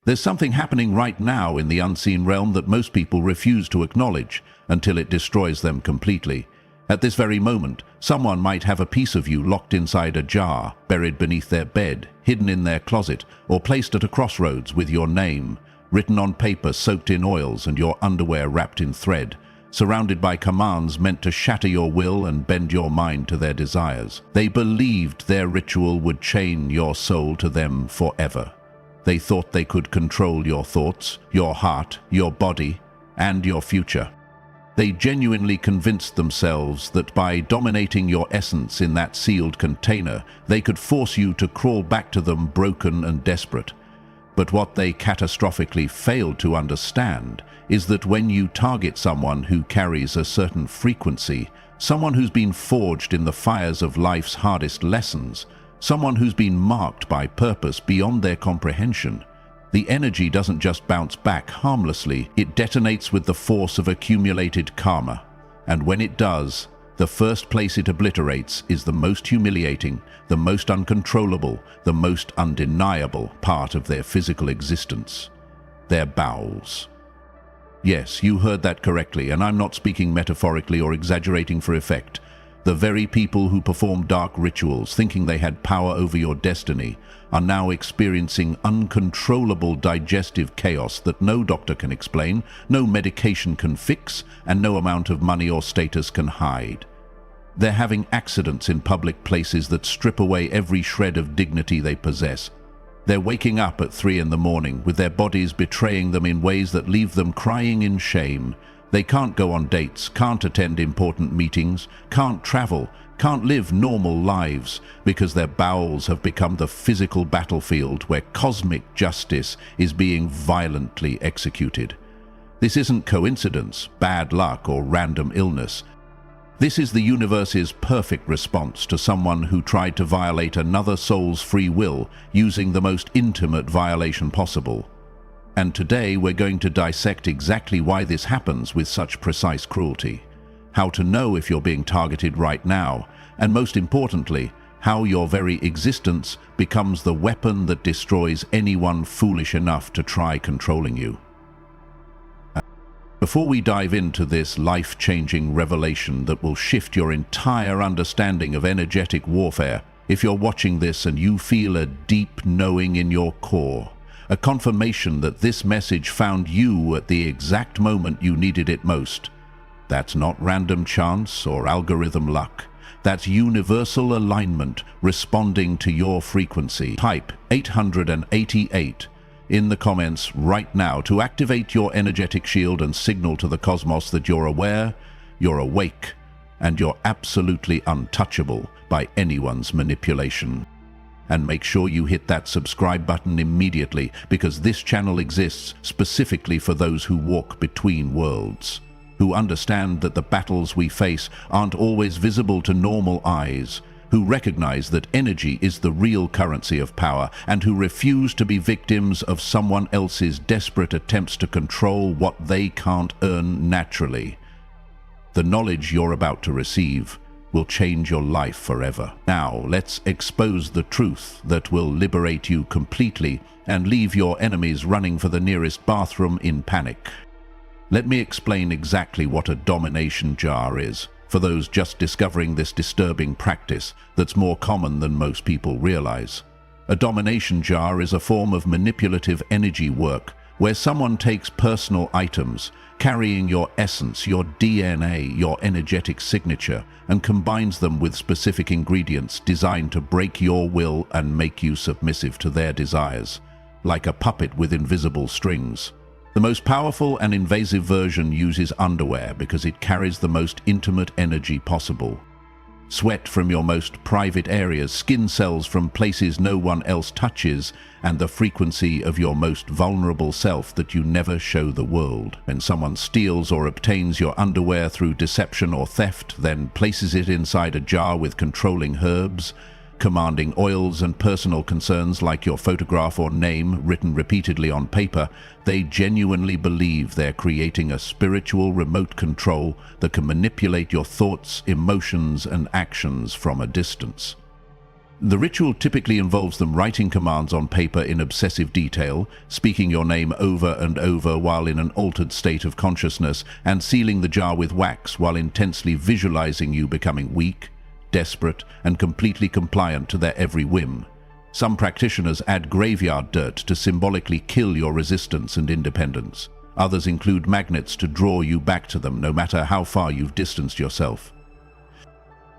There's something happening right now in the unseen realm that most people refuse to acknowledge until it destroys them completely. At this very moment, someone might have a piece of you locked inside a jar, buried beneath their bed, hidden in their closet, or placed at a crossroads with your name, written on paper soaked in oils and your underwear wrapped in thread, surrounded by commands meant to shatter your will and bend your mind to their desires. They believed their ritual would chain your soul to them forever. They thought they could control your thoughts, your heart, your body, and your future. They genuinely convinced themselves that by dominating your essence in that sealed container, they could force you to crawl back to them broken and desperate. But what they catastrophically failed to understand is that when you target someone who carries a certain frequency, someone who's been forged in the fires of life's hardest lessons, someone who's been marked by purpose beyond their comprehension, the energy doesn't just bounce back harmlessly, it detonates with the force of accumulated karma. And when it does, the first place it obliterates is the most humiliating, the most uncontrollable, the most undeniable part of their physical existence: their bowels. Yes, you heard that correctly, and I'm not speaking metaphorically or exaggerating for effect. The very people who perform dark rituals, thinking they had power over your destiny, are now experiencing uncontrollable digestive chaos that no doctor can explain, no medication can fix, and no amount of money or status can hide. They're having accidents in public places that strip away every shred of dignity they possess. They're waking up at 3 in the morning with their bodies betraying them in ways that leave them crying in shame. They can't go on dates, can't attend important meetings, can't travel, can't live normal lives because their bowels have become the physical battlefield where cosmic justice is being violently executed. This isn't coincidence, bad luck, or random illness. This is the universe's perfect response to someone who tried to violate another soul's free will using the most intimate violation possible. And today we're going to dissect exactly why this happens with such precise cruelty, how to know if you're being targeted right now, and most importantly, how your very existence becomes the weapon that destroys anyone foolish enough to try controlling you. Before we dive into this life-changing revelation that will shift your entire understanding of energetic warfare, if you're watching this and you feel a deep knowing in your core, a confirmation that this message found you at the exact moment you needed it most, that's not random chance or algorithm luck. That's universal alignment responding to your frequency. Type 888 in the comments right now to activate your energetic shield and signal to the cosmos that you're aware, you're awake, and you're absolutely untouchable by anyone's manipulation. And make sure you hit that subscribe button immediately, because this channel exists specifically for those who walk between worlds, who understand that the battles we face aren't always visible to normal eyes, who recognize that energy is the real currency of power, and who refuse to be victims of someone else's desperate attempts to control what they can't earn naturally. The knowledge you're about to receive will change your life forever. Now, let's expose the truth that will liberate you completely and leave your enemies running for the nearest bathroom in panic. Let me explain exactly what a domination jar is, for those just discovering this disturbing practice that's more common than most people realize. A domination jar is a form of manipulative energy work where someone takes personal items, carrying your essence, your DNA, your energetic signature, and combines them with specific ingredients designed to break your will and make you submissive to their desires, like a puppet with invisible strings. The most powerful and invasive version uses underwear because it carries the most intimate energy possible. Sweat from your most private areas, skin cells from places no one else touches, and the frequency of your most vulnerable self that you never show the world. When someone steals or obtains your underwear through deception or theft, then places it inside a jar with controlling herbs, commanding oils, and personal concerns like your photograph or name written repeatedly on paper, they genuinely believe they're creating a spiritual remote control that can manipulate your thoughts, emotions, and actions from a distance. The ritual typically involves them writing commands on paper in obsessive detail, speaking your name over and over while in an altered state of consciousness, and sealing the jar with wax while intensely visualizing you becoming weak, desperate, and completely compliant to their every whim. Some practitioners add graveyard dirt to symbolically kill your resistance and independence. Others include magnets to draw you back to them no matter how far you've distanced yourself.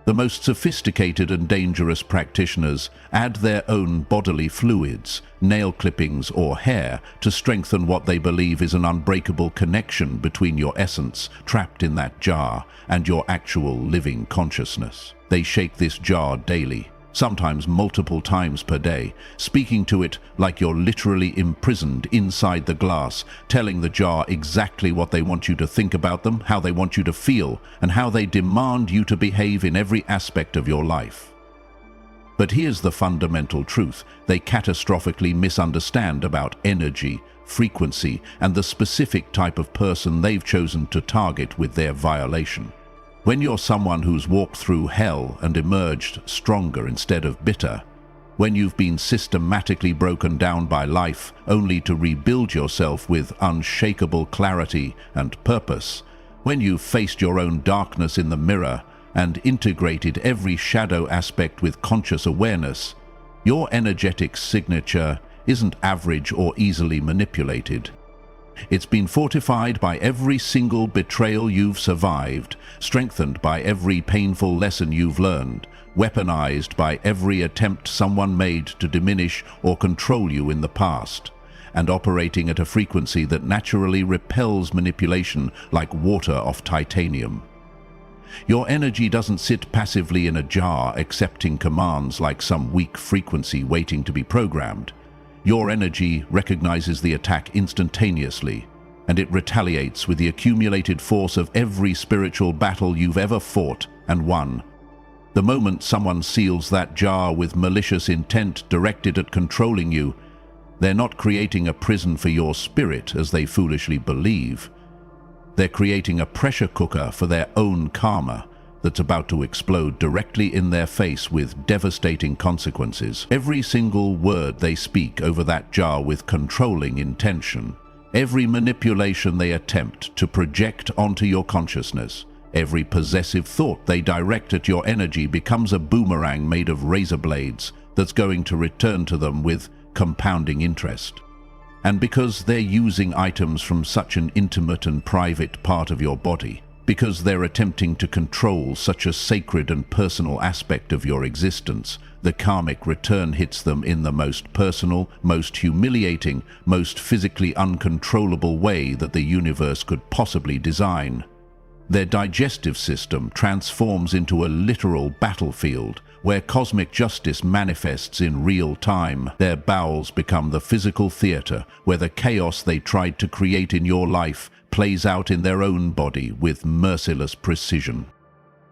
The most sophisticated and dangerous practitioners add their own bodily fluids, nail clippings or hair to strengthen what they believe is an unbreakable connection between your essence, trapped in that jar, and your actual living consciousness. They shake this jar daily, sometimes multiple times per day, speaking to it like you're literally imprisoned inside the glass, telling the jar exactly what they want you to think about them, how they want you to feel, and how they demand you to behave in every aspect of your life. But here's the fundamental truth they catastrophically misunderstand about energy, frequency, and the specific type of person they've chosen to target with their violation. When you're someone who's walked through hell and emerged stronger instead of bitter, when you've been systematically broken down by life only to rebuild yourself with unshakable clarity and purpose, when you've faced your own darkness in the mirror and integrated every shadow aspect with conscious awareness, your energetic signature isn't average or easily manipulated. It's been fortified by every single betrayal you've survived, strengthened by every painful lesson you've learned, weaponized by every attempt someone made to diminish or control you in the past, and operating at a frequency that naturally repels manipulation like water off titanium. Your energy doesn't sit passively in a jar accepting commands like some weak frequency waiting to be programmed. Your energy recognizes the attack instantaneously, and it retaliates with the accumulated force of every spiritual battle you've ever fought and won. The moment someone seals that jar with malicious intent directed at controlling you, they're not creating a prison for your spirit as they foolishly believe. They're creating a pressure cooker for their own karma that's about to explode directly in their face with devastating consequences. Every single word they speak over that jar with controlling intention, every manipulation they attempt to project onto your consciousness, every possessive thought they direct at your energy becomes a boomerang made of razor blades that's going to return to them with compounding interest. And because they're using items from such an intimate and private part of your body, because they're attempting to control such a sacred and personal aspect of your existence, the karmic return hits them in the most personal, most humiliating, most physically uncontrollable way that the universe could possibly design. Their digestive system transforms into a literal battlefield where cosmic justice manifests in real time. Their bowels become the physical theater where the chaos they tried to create in your life plays out in their own body with merciless precision.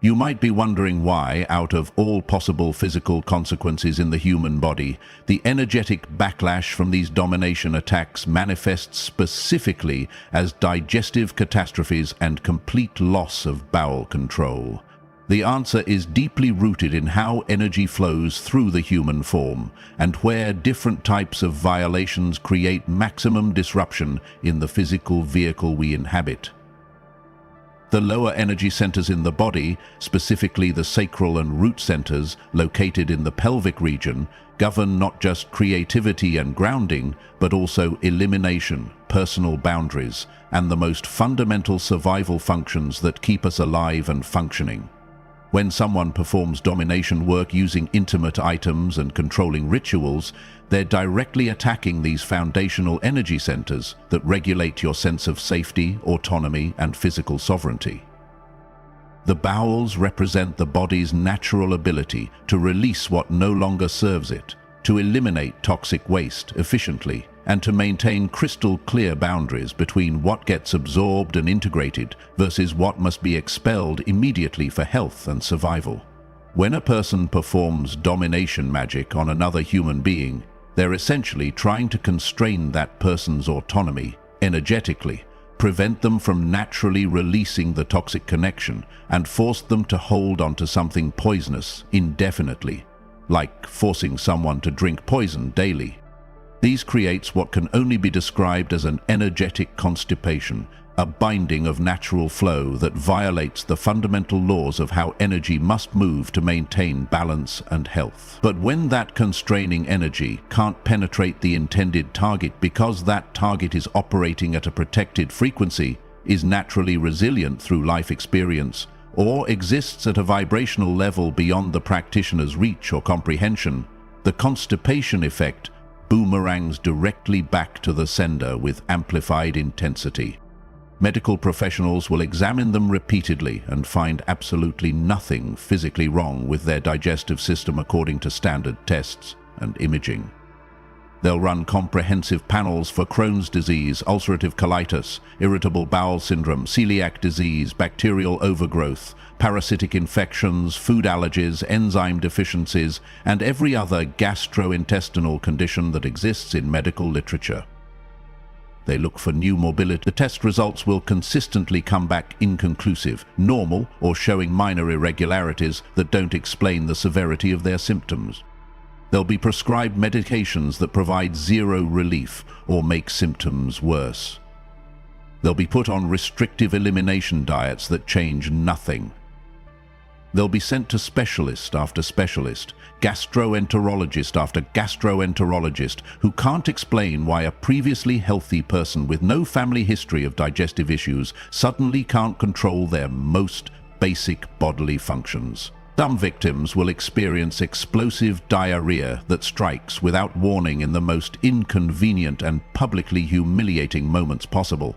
You might be wondering why, out of all possible physical consequences in the human body, the energetic backlash from these domination attacks manifests specifically as digestive catastrophes and complete loss of bowel control. The answer is deeply rooted in how energy flows through the human form and where different types of violations create maximum disruption in the physical vehicle we inhabit. The lower energy centers in the body, specifically the sacral and root centers located in the pelvic region, govern not just creativity and grounding, but also elimination, personal boundaries, and the most fundamental survival functions that keep us alive and functioning. When someone performs domination work using intimate items and controlling rituals, they're directly attacking these foundational energy centers that regulate your sense of safety, autonomy, and physical sovereignty. The bowels represent the body's natural ability to release what no longer serves it, to eliminate toxic waste efficiently, and to maintain crystal clear boundaries between what gets absorbed and integrated versus what must be expelled immediately for health and survival. When a person performs domination magic on another human being, they're essentially trying to constrain that person's autonomy energetically, prevent them from naturally releasing the toxic connection, and force them to hold onto something poisonous indefinitely. like forcing someone to drink poison daily. These creates what can only be described as an energetic constipation, a binding of natural flow that violates the fundamental laws of how energy must move to maintain balance and health. But when that constraining energy can't penetrate the intended target because that target is operating at a protected frequency, is naturally resilient through life experience, or exists at a vibrational level beyond the practitioner's reach or comprehension, the constipation effect boomerangs directly back to the sender with amplified intensity. Medical professionals will examine them repeatedly and find absolutely nothing physically wrong with their digestive system according to standard tests and imaging. They'll run comprehensive panels for Crohn's disease, ulcerative colitis, irritable bowel syndrome, celiac disease, bacterial overgrowth, parasitic infections, food allergies, enzyme deficiencies, and every other gastrointestinal condition that exists in medical literature. They look for new mobility. The test results will consistently come back inconclusive, normal, or showing minor irregularities that don't explain the severity of their symptoms. They'll be prescribed medications that provide zero relief or make symptoms worse. They'll be put on restrictive elimination diets that change nothing. They'll be sent to specialist after specialist, gastroenterologist after gastroenterologist, who can't explain why a previously healthy person with no family history of digestive issues suddenly can't control their most basic bodily functions. Some victims will experience explosive diarrhea that strikes without warning in the most inconvenient and publicly humiliating moments possible.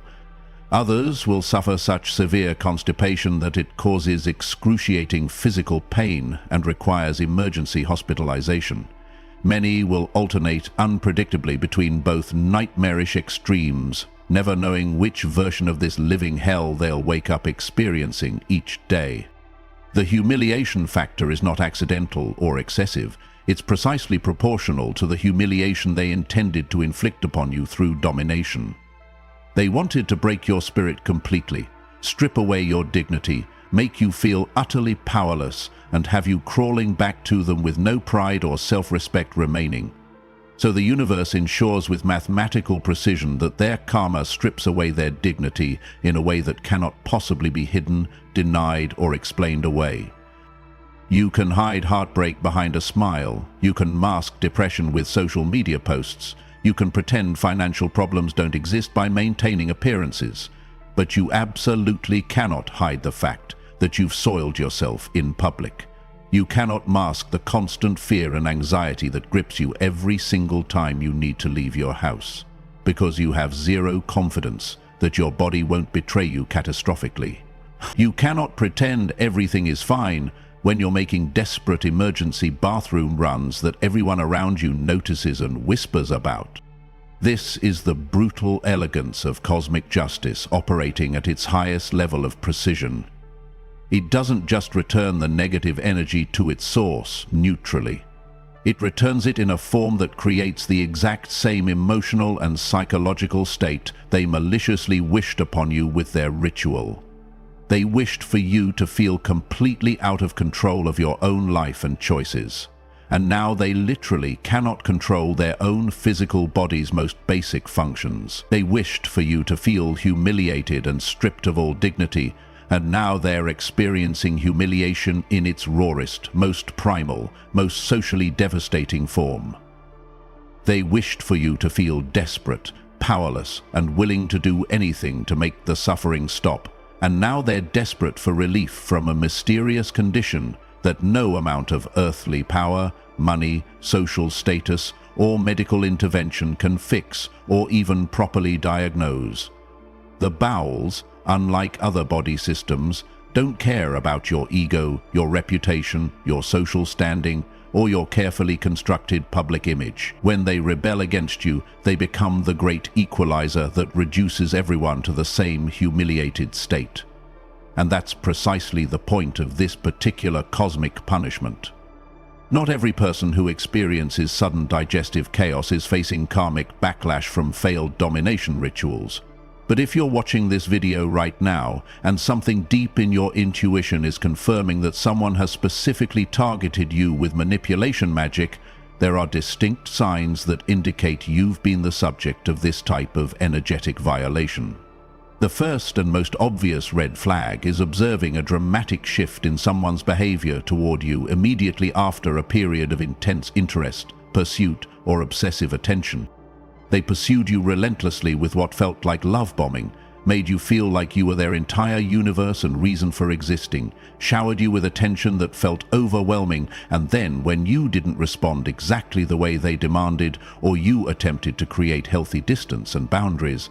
Others will suffer such severe constipation that it causes excruciating physical pain and requires emergency hospitalization. Many will alternate unpredictably between both nightmarish extremes, never knowing which version of this living hell they'll wake up experiencing each day. The humiliation factor is not accidental or excessive. It's precisely proportional to the humiliation they intended to inflict upon you through domination. They wanted to break your spirit completely, strip away your dignity, make you feel utterly powerless, and have you crawling back to them with no pride or self-respect remaining. So the universe ensures with mathematical precision that their karma strips away their dignity in a way that cannot possibly be hidden, denied, or explained away. You can hide heartbreak behind a smile. You can mask depression with social media posts. You can pretend financial problems don't exist by maintaining appearances. But you absolutely cannot hide the fact that you've soiled yourself in public. You cannot mask the constant fear and anxiety that grips you every single time you need to leave your house, because you have zero confidence that your body won't betray you catastrophically. You cannot pretend everything is fine when you're making desperate emergency bathroom runs that everyone around you notices and whispers about. This is the brutal elegance of cosmic justice operating at its highest level of precision. It doesn't just return the negative energy to its source neutrally. It returns it in a form that creates the exact same emotional and psychological state they maliciously wished upon you with their ritual. They wished for you to feel completely out of control of your own life and choices. And now they literally cannot control their own physical body's most basic functions. They wished for you to feel humiliated and stripped of all dignity, and now they're experiencing humiliation in its rawest, most primal, most socially devastating form. They wished for you to feel desperate, powerless, and willing to do anything to make the suffering stop, and now they're desperate for relief from a mysterious condition that no amount of earthly power, money, social status, or medical intervention can fix or even properly diagnose. The bowels, unlike other body systems, don't care about your ego, your reputation, your social standing, or your carefully constructed public image. When they rebel against you, they become the great equalizer that reduces everyone to the same humiliated state. And that's precisely the point of this particular cosmic punishment. Not every person who experiences sudden digestive chaos is facing karmic backlash from failed domination rituals. But if you're watching this video right now and something deep in your intuition is confirming that someone has specifically targeted you with manipulation magic, there are distinct signs that indicate you've been the subject of this type of energetic violation. The first and most obvious red flag is observing a dramatic shift in someone's behavior toward you immediately after a period of intense interest, pursuit, or obsessive attention. They pursued you relentlessly with what felt like love bombing, made you feel like you were their entire universe and reason for existing, showered you with attention that felt overwhelming, and then, when you didn't respond exactly the way they demanded, or you attempted to create healthy distance and boundaries,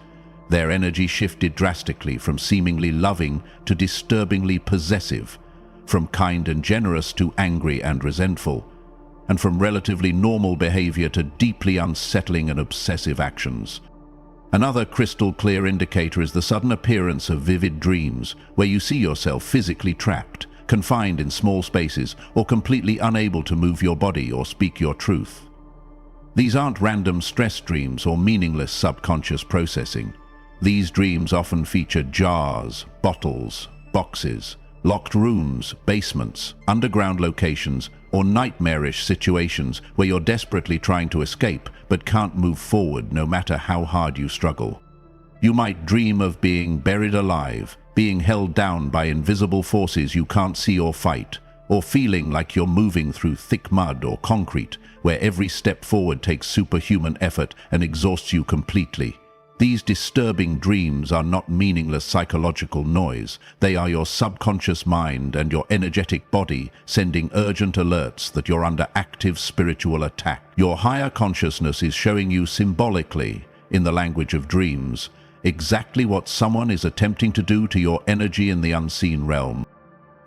their energy shifted drastically from seemingly loving to disturbingly possessive, from kind and generous to angry and resentful, and from relatively normal behavior to deeply unsettling and obsessive actions. Another crystal clear indicator is the sudden appearance of vivid dreams, where you see yourself physically trapped, confined in small spaces, or completely unable to move your body or speak your truth. These aren't random stress dreams or meaningless subconscious processing. These dreams often feature jars, bottles, boxes, locked rooms, basements, underground locations, or nightmarish situations where you're desperately trying to escape but can't move forward no matter how hard you struggle. You might dream of being buried alive, being held down by invisible forces you can't see or fight, or feeling like you're moving through thick mud or concrete, where every step forward takes superhuman effort and exhausts you completely. These disturbing dreams are not meaningless psychological noise. They are your subconscious mind and your energetic body sending urgent alerts that you're under active spiritual attack. Your higher consciousness is showing you symbolically, in the language of dreams, exactly what someone is attempting to do to your energy in the unseen realm.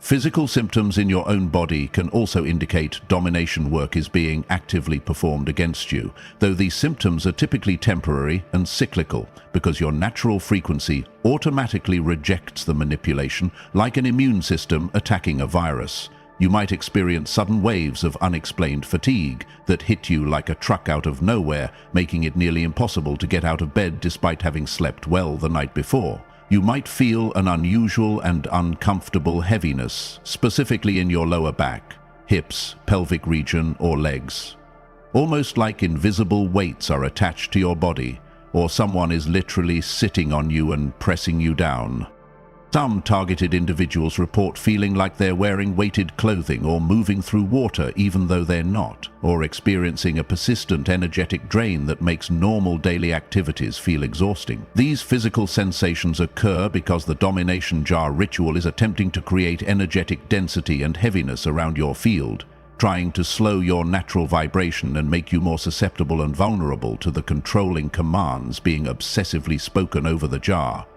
Physical symptoms in your own body can also indicate domination work is being actively performed against you, though these symptoms are typically temporary and cyclical because your natural frequency automatically rejects the manipulation like an immune system attacking a virus. You might experience sudden waves of unexplained fatigue that hit you like a truck out of nowhere, making it nearly impossible to get out of bed despite having slept well the night before. You might feel an unusual and uncomfortable heaviness, specifically in your lower back, hips, pelvic region, or legs. Almost like invisible weights are attached to your body, or someone is literally sitting on you and pressing you down. Some targeted individuals report feeling like they're wearing weighted clothing or moving through water even though they're not, or experiencing a persistent energetic drain that makes normal daily activities feel exhausting. These physical sensations occur because the domination jar ritual is attempting to create energetic density and heaviness around your field, trying to slow your natural vibration and make you more susceptible and vulnerable to the controlling commands being obsessively spoken over the jar.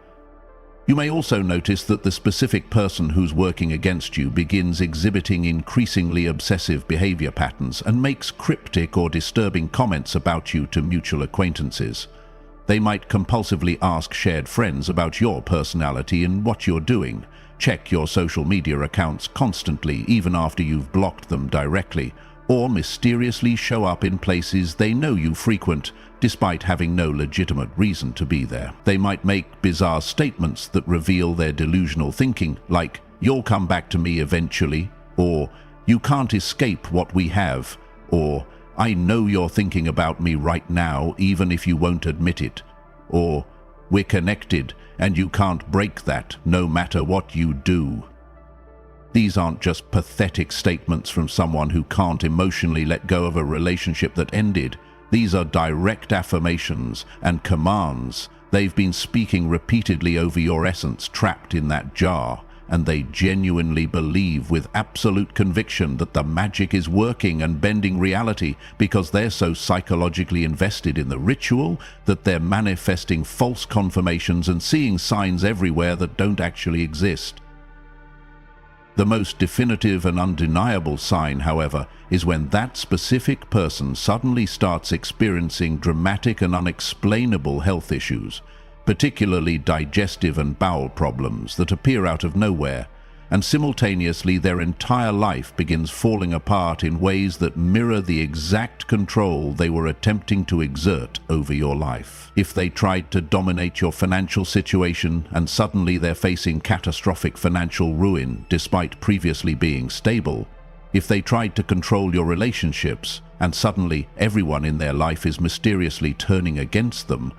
You may also notice that the specific person who's working against you begins exhibiting increasingly obsessive behavior patterns and makes cryptic or disturbing comments about you to mutual acquaintances. They might compulsively ask shared friends about your personality and what you're doing, check your social media accounts constantly even after you've blocked them directly, or mysteriously show up in places they know you frequent, despite having no legitimate reason to be there. They might make bizarre statements that reveal their delusional thinking, like, "You'll come back to me eventually," or "You can't escape what we have," or "I know you're thinking about me right now, even if you won't admit it," or "We're connected, and you can't break that, no matter what you do." These aren't just pathetic statements from someone who can't emotionally let go of a relationship that ended. These are direct affirmations and commands. They've been speaking repeatedly over your essence trapped in that jar, and they genuinely believe with absolute conviction that the magic is working and bending reality because they're so psychologically invested in the ritual that they're manifesting false confirmations and seeing signs everywhere that don't actually exist. The most definitive and undeniable sign, however, is when that specific person suddenly starts experiencing dramatic and unexplainable health issues, particularly digestive and bowel problems that appear out of nowhere. and simultaneously their entire life begins falling apart in ways that mirror the exact control they were attempting to exert over your life. If they tried to dominate your financial situation and suddenly they're facing catastrophic financial ruin despite previously being stable, if they tried to control your relationships and suddenly everyone in their life is mysteriously turning against them,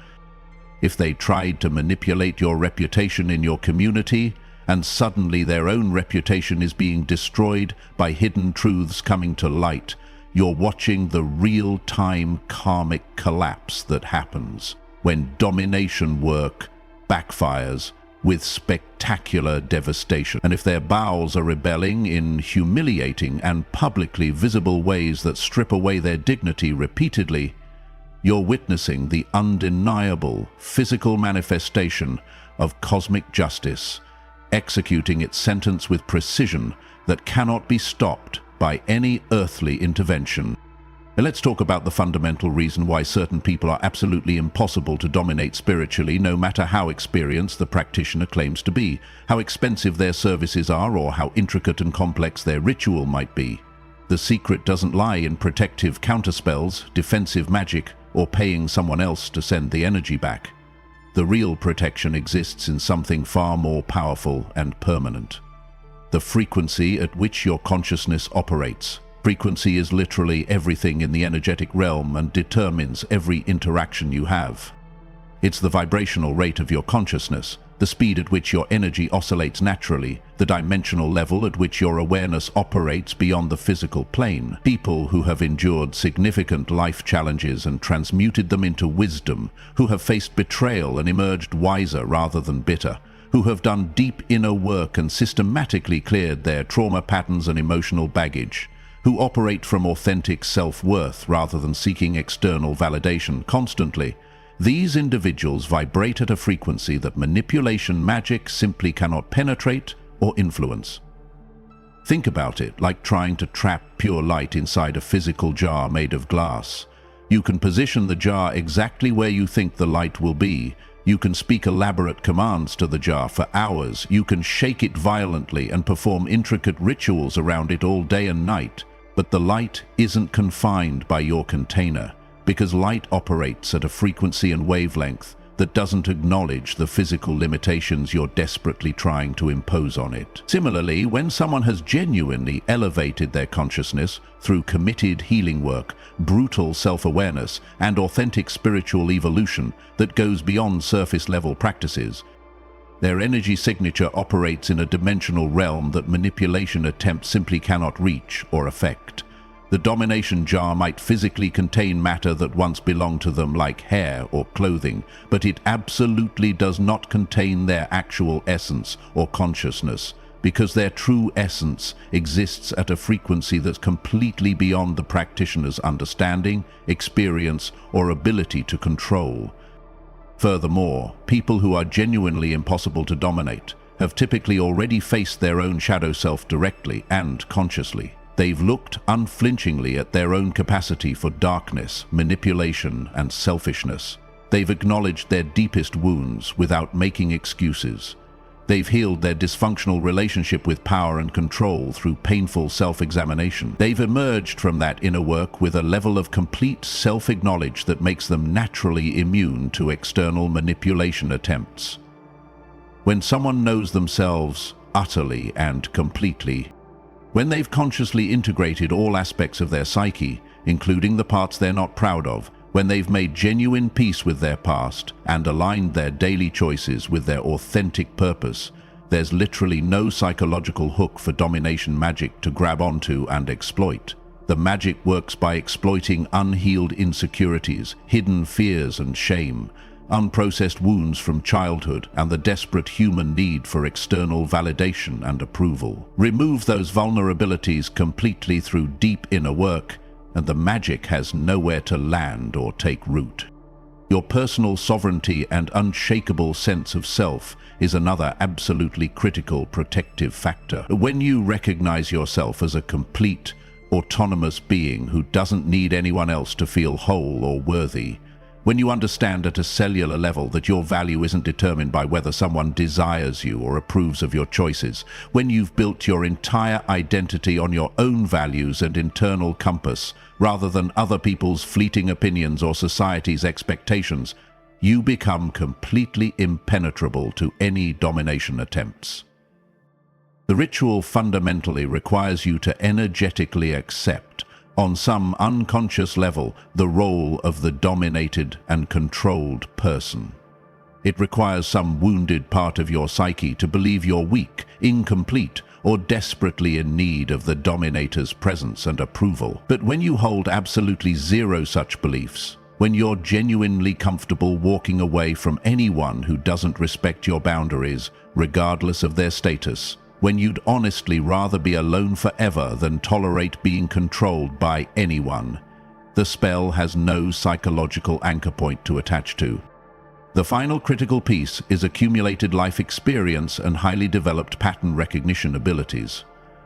if they tried to manipulate your reputation in your community and suddenly their own reputation is being destroyed by hidden truths coming to light, you're watching the real-time karmic collapse that happens when domination work backfires with spectacular devastation. And if their bowels are rebelling in humiliating and publicly visible ways that strip away their dignity repeatedly, you're witnessing the undeniable physical manifestation of cosmic justice, executing its sentence with precision that cannot be stopped by any earthly intervention. Now let's talk about the fundamental reason why certain people are absolutely impossible to dominate spiritually, no matter how experienced the practitioner claims to be, how expensive their services are, or how intricate and complex their ritual might be. The secret doesn't lie in protective counterspells, defensive magic, or paying someone else to send the energy back. The real protection exists in something far more powerful and permanent: the frequency at which your consciousness operates. Frequency is literally everything in the energetic realm and determines every interaction you have. It's the vibrational rate of your consciousness, the speed at which your energy oscillates naturally, the dimensional level at which your awareness operates beyond the physical plane. People who have endured significant life challenges and transmuted them into wisdom, who have faced betrayal and emerged wiser rather than bitter, who have done deep inner work and systematically cleared their trauma patterns and emotional baggage, who operate from authentic self-worth rather than seeking external validation constantly. These individuals vibrate at a frequency that manipulation magic simply cannot penetrate or influence. Think about it like trying to trap pure light inside a physical jar made of glass. You can position the jar exactly where you think the light will be. You can speak elaborate commands to the jar for hours. You can shake it violently and perform intricate rituals around it all day and night. But the light isn't confined by your container, because light operates at a frequency and wavelength that doesn't acknowledge the physical limitations you're desperately trying to impose on it. Similarly, when someone has genuinely elevated their consciousness through committed healing work, brutal self-awareness, and authentic spiritual evolution that goes beyond surface-level practices, their energy signature operates in a dimensional realm that manipulation attempts simply cannot reach or affect. The domination jar might physically contain matter that once belonged to them, like hair or clothing, but it absolutely does not contain their actual essence or consciousness, because their true essence exists at a frequency that's completely beyond the practitioner's understanding, experience, or ability to control. Furthermore, people who are genuinely impossible to dominate have typically already faced their own shadow self directly and consciously. They've looked unflinchingly at their own capacity for darkness, manipulation, and selfishness. They've acknowledged their deepest wounds without making excuses. They've healed their dysfunctional relationship with power and control through painful self-examination. They've emerged from that inner work with a level of complete self-acknowledge that makes them naturally immune to external manipulation attempts. When someone knows themselves utterly and completely, when they've consciously integrated all aspects of their psyche, including the parts they're not proud of, when they've made genuine peace with their past and aligned their daily choices with their authentic purpose, there's literally no psychological hook for domination magic to grab onto and exploit. The magic works by exploiting unhealed insecurities, hidden fears and shame, unprocessed wounds from childhood, and the desperate human need for external validation and approval. Remove those vulnerabilities completely through deep inner work, and the magic has nowhere to land or take root. Your personal sovereignty and unshakable sense of self is another absolutely critical protective factor. When you recognize yourself as a complete, autonomous being who doesn't need anyone else to feel whole or worthy, When you understand at a cellular level that your value isn't determined by whether someone desires you or approves of your choices, when you've built your entire identity on your own values and internal compass, rather than other people's fleeting opinions or society's expectations, you become completely impenetrable to any domination attempts. The ritual fundamentally requires you to energetically accept, on some unconscious level, the role of the dominated and controlled person. It requires some wounded part of your psyche to believe you're weak, incomplete, or desperately in need of the dominator's presence and approval. But when you hold absolutely zero such beliefs, when you're genuinely comfortable walking away from anyone who doesn't respect your boundaries, regardless of their status, when you'd honestly rather be alone forever than tolerate being controlled by anyone, the spell has no psychological anchor point to attach to. The final critical piece is accumulated life experience and highly developed pattern recognition abilities.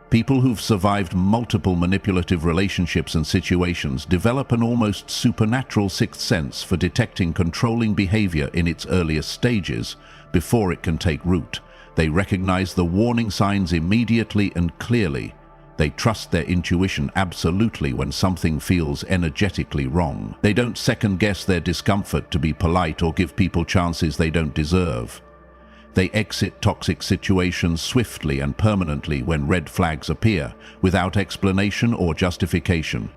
People who've survived multiple manipulative relationships and situations develop an almost supernatural sixth sense for detecting controlling behavior in its earliest stages before it can take root. They recognize the warning signs immediately and clearly. They trust their intuition absolutely when something feels energetically wrong. They don't second-guess their discomfort to be polite or give people chances they don't deserve. They exit toxic situations swiftly and permanently when red flags appear, without explanation or justification.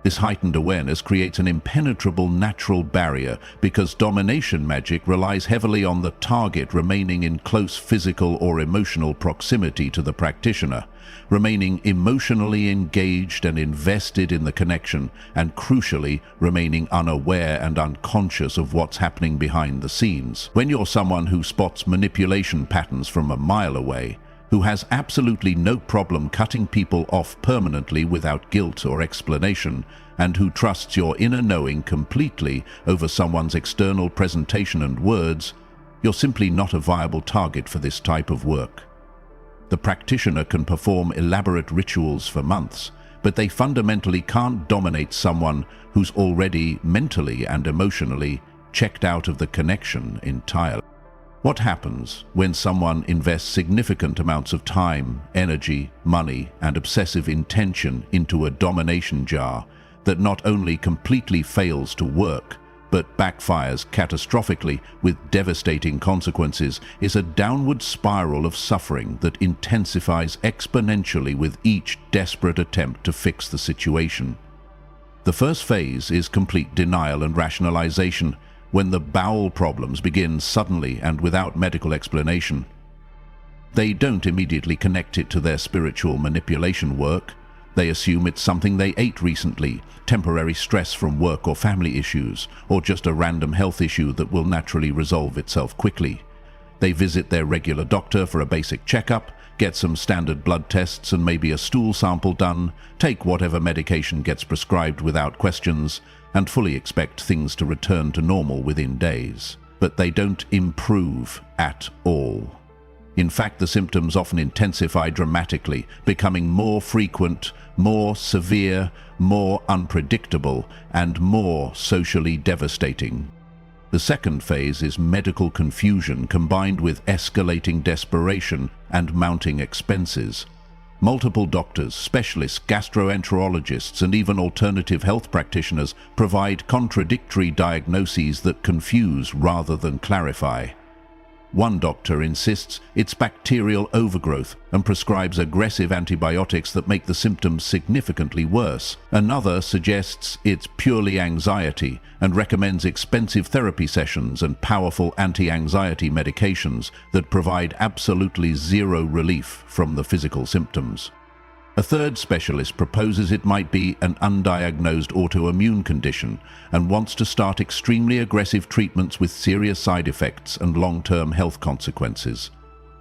This heightened awareness creates an impenetrable natural barrier because domination magic relies heavily on the target remaining in close physical or emotional proximity to the practitioner, remaining emotionally engaged and invested in the connection, and crucially, remaining unaware and unconscious of what's happening behind the scenes. When you're someone who spots manipulation patterns from a mile away, who has absolutely no problem cutting people off permanently without guilt or explanation, and who trusts your inner knowing completely over someone's external presentation and words, you're simply not a viable target for this type of work. The practitioner can perform elaborate rituals for months, but they fundamentally can't dominate someone who's already mentally and emotionally checked out of the connection entirely. What happens when someone invests significant amounts of time, energy, money, and obsessive intention into a domination jar that not only completely fails to work, but backfires catastrophically with devastating consequences, is a downward spiral of suffering that intensifies exponentially with each desperate attempt to fix the situation. The first phase is complete denial and rationalization, when the bowel problems begin suddenly and without medical explanation. They don't immediately connect it to their spiritual manipulation work. They assume it's something they ate recently, temporary stress from work or family issues, or just a random health issue that will naturally resolve itself quickly. They visit their regular doctor for a basic checkup, get some standard blood tests and maybe a stool sample done, take whatever medication gets prescribed without questions, and fully expect things to return to normal within days. But they don't improve at all. In fact, the symptoms often intensify dramatically, becoming more frequent, more severe, more unpredictable, and more socially devastating. The second phase is medical confusion combined with escalating desperation and mounting expenses. Multiple doctors, specialists, gastroenterologists, and even alternative health practitioners provide contradictory diagnoses that confuse rather than clarify. One doctor insists it's bacterial overgrowth and prescribes aggressive antibiotics that make the symptoms significantly worse. Another suggests it's purely anxiety and recommends expensive therapy sessions and powerful anti-anxiety medications that provide absolutely zero relief from the physical symptoms. A third specialist proposes it might be an undiagnosed autoimmune condition and wants to start extremely aggressive treatments with serious side effects and long-term health consequences.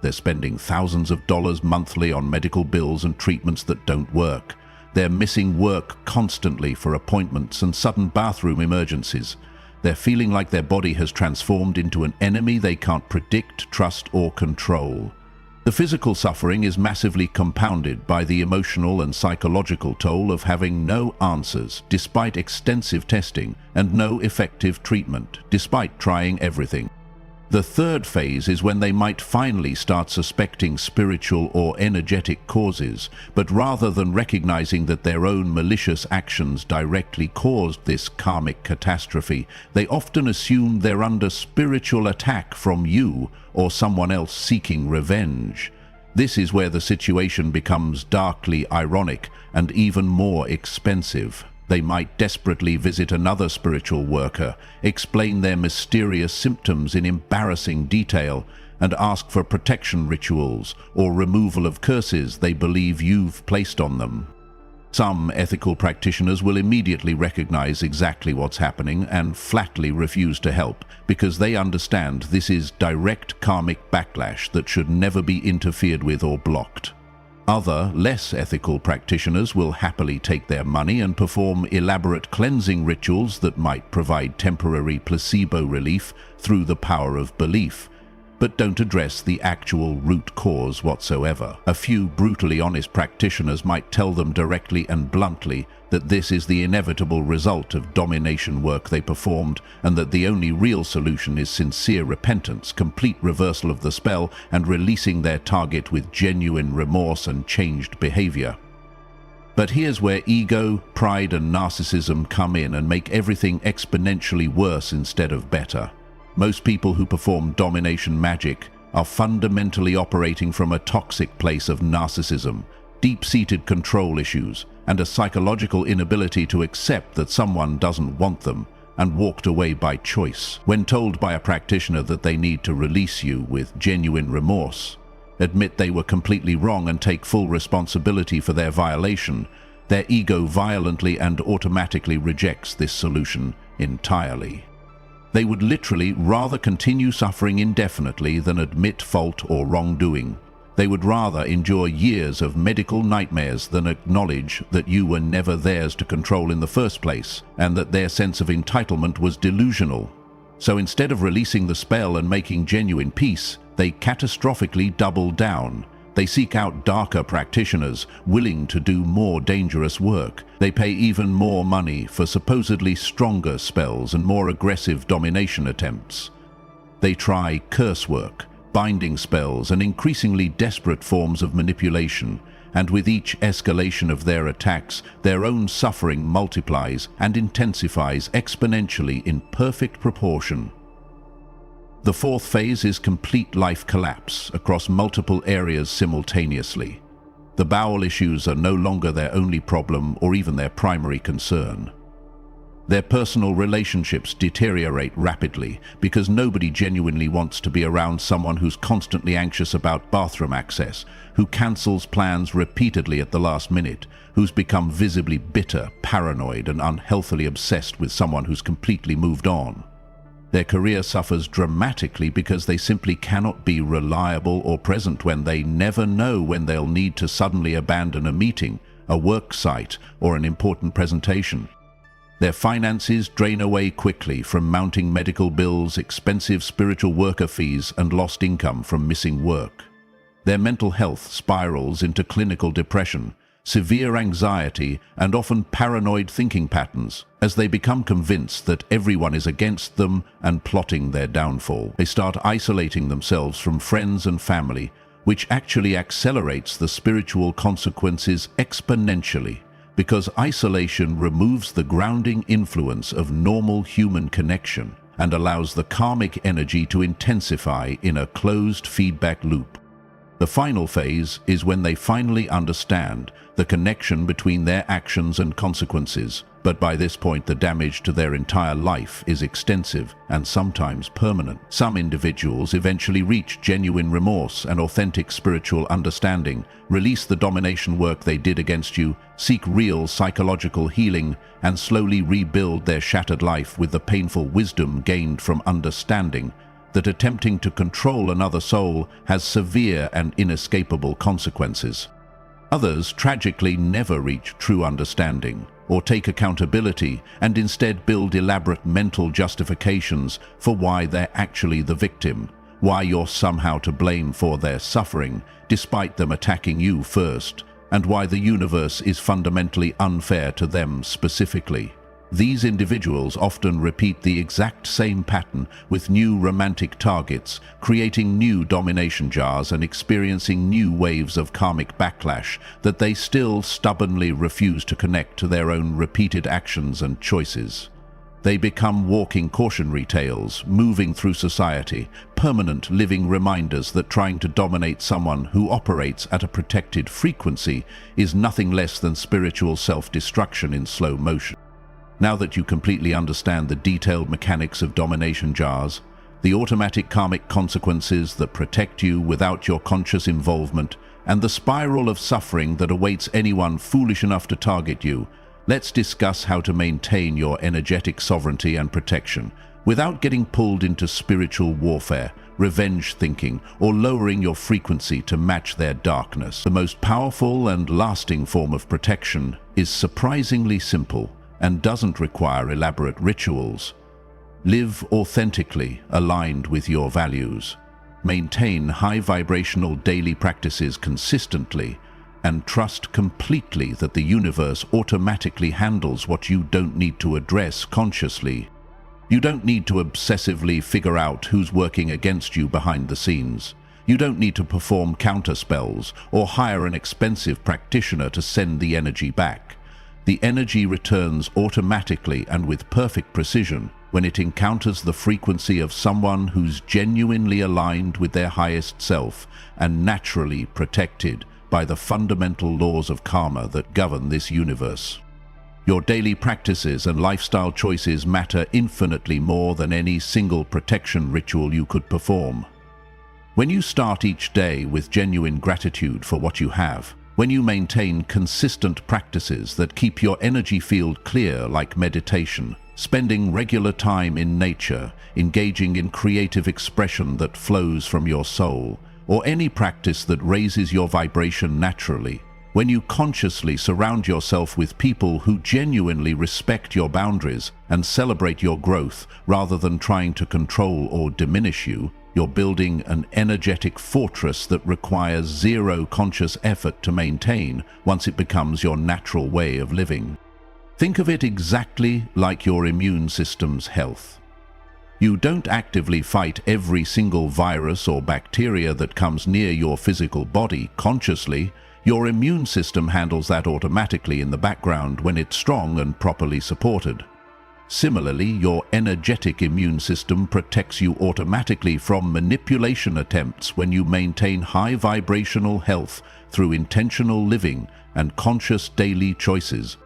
They're spending thousands of dollars monthly on medical bills and treatments that don't work. They're missing work constantly for appointments and sudden bathroom emergencies. They're feeling like their body has transformed into an enemy they can't predict, trust, or control. The physical suffering is massively compounded by the emotional and psychological toll of having no answers despite extensive testing and no effective treatment despite trying everything. The third phase is when they might finally start suspecting spiritual or energetic causes, but rather than recognizing that their own malicious actions directly caused this karmic catastrophe, they often assume they're under spiritual attack from you or someone else seeking revenge. This is where the situation becomes darkly ironic and even more expensive. They might desperately visit another spiritual worker, explain their mysterious symptoms in embarrassing detail, and ask for protection rituals or removal of curses they believe you've placed on them. Some ethical practitioners will immediately recognize exactly what's happening and flatly refuse to help because they understand this is direct karmic backlash that should never be interfered with or blocked. Other, less ethical practitioners will happily take their money and perform elaborate cleansing rituals that might provide temporary placebo relief through the power of belief, but don't address the actual root cause whatsoever. A few brutally honest practitioners might tell them directly and bluntly that this is the inevitable result of domination work they performed and that the only real solution is sincere repentance, complete reversal of the spell, and releasing their target with genuine remorse and changed behavior. But here's where ego, pride, and narcissism come in and make everything exponentially worse instead of better. Most people who perform domination magic are fundamentally operating from a toxic place of narcissism, deep-seated control issues, and a psychological inability to accept that someone doesn't want them and walked away by choice. When told by a practitioner that they need to release you with genuine remorse, admit they were completely wrong and take full responsibility for their violation, their ego violently and automatically rejects this solution entirely. They would literally rather continue suffering indefinitely than admit fault or wrongdoing. They would rather endure years of medical nightmares than acknowledge that you were never theirs to control in the first place, and that their sense of entitlement was delusional. So instead of releasing the spell and making genuine peace, they catastrophically double down. They seek out darker practitioners willing to do more dangerous work. They pay even more money for supposedly stronger spells and more aggressive domination attempts. They try curse work, binding spells, and increasingly desperate forms of manipulation, and with each escalation of their attacks, their own suffering multiplies and intensifies exponentially in perfect proportion. The fourth phase is complete life collapse across multiple areas simultaneously. The bowel issues are no longer their only problem or even their primary concern. Their personal relationships deteriorate rapidly because nobody genuinely wants to be around someone who's constantly anxious about bathroom access, who cancels plans repeatedly at the last minute, who's become visibly bitter, paranoid, and unhealthily obsessed with someone who's completely moved on. Their career suffers dramatically because they simply cannot be reliable or present when they never know when they'll need to suddenly abandon a meeting, a work site, or an important presentation. Their finances drain away quickly from mounting medical bills, expensive spiritual worker fees, and lost income from missing work. Their mental health spirals into clinical depression, severe anxiety, and often paranoid thinking patterns as they become convinced that everyone is against them and plotting their downfall. They start isolating themselves from friends and family, which actually accelerates the spiritual consequences exponentially, because isolation removes the grounding influence of normal human connection and allows the karmic energy to intensify in a closed feedback loop. The final phase is when they finally understand the connection between their actions and consequences, but by this point the damage to their entire life is extensive and sometimes permanent. Some individuals eventually reach genuine remorse and authentic spiritual understanding, release the domination work they did against you, seek real psychological healing, and slowly rebuild their shattered life with the painful wisdom gained from understanding that attempting to control another soul has severe and inescapable consequences. Others tragically never reach true understanding or take accountability and instead build elaborate mental justifications for why they're actually the victim, why you're somehow to blame for their suffering, despite them attacking you first, and why the universe is fundamentally unfair to them specifically. These individuals often repeat the exact same pattern with new romantic targets, creating new domination jars and experiencing new waves of karmic backlash that they still stubbornly refuse to connect to their own repeated actions and choices. They become walking cautionary tales, moving through society, permanent living reminders that trying to dominate someone who operates at a protected frequency is nothing less than spiritual self-destruction in slow motion. Now that you completely understand the detailed mechanics of domination jars, the automatic karmic consequences that protect you without your conscious involvement, and the spiral of suffering that awaits anyone foolish enough to target you, let's discuss how to maintain your energetic sovereignty and protection without getting pulled into spiritual warfare, revenge thinking, or lowering your frequency to match their darkness. The most powerful and lasting form of protection is surprisingly simple and doesn't require elaborate rituals. Live authentically aligned with your values. Maintain high vibrational daily practices consistently, and trust completely that the universe automatically handles what you don't need to address consciously. You don't need to obsessively figure out who's working against you behind the scenes. You don't need to perform counterspells or hire an expensive practitioner to send the energy back. The energy returns automatically and with perfect precision when it encounters the frequency of someone who's genuinely aligned with their highest self and naturally protected by the fundamental laws of karma that govern this universe. Your daily practices and lifestyle choices matter infinitely more than any single protection ritual you could perform. When you start each day with genuine gratitude for what you have, when you maintain consistent practices that keep your energy field clear like meditation, spending regular time in nature, engaging in creative expression that flows from your soul, or any practice that raises your vibration naturally, when you consciously surround yourself with people who genuinely respect your boundaries and celebrate your growth rather than trying to control or diminish you, you're building an energetic fortress that requires zero conscious effort to maintain once it becomes your natural way of living. Think of it exactly like your immune system's health. You don't actively fight every single virus or bacteria that comes near your physical body consciously. Your immune system handles that automatically in the background when it's strong and properly supported. Similarly, your energetic immune system protects you automatically from manipulation attempts when you maintain high vibrational health through intentional living and conscious daily choices.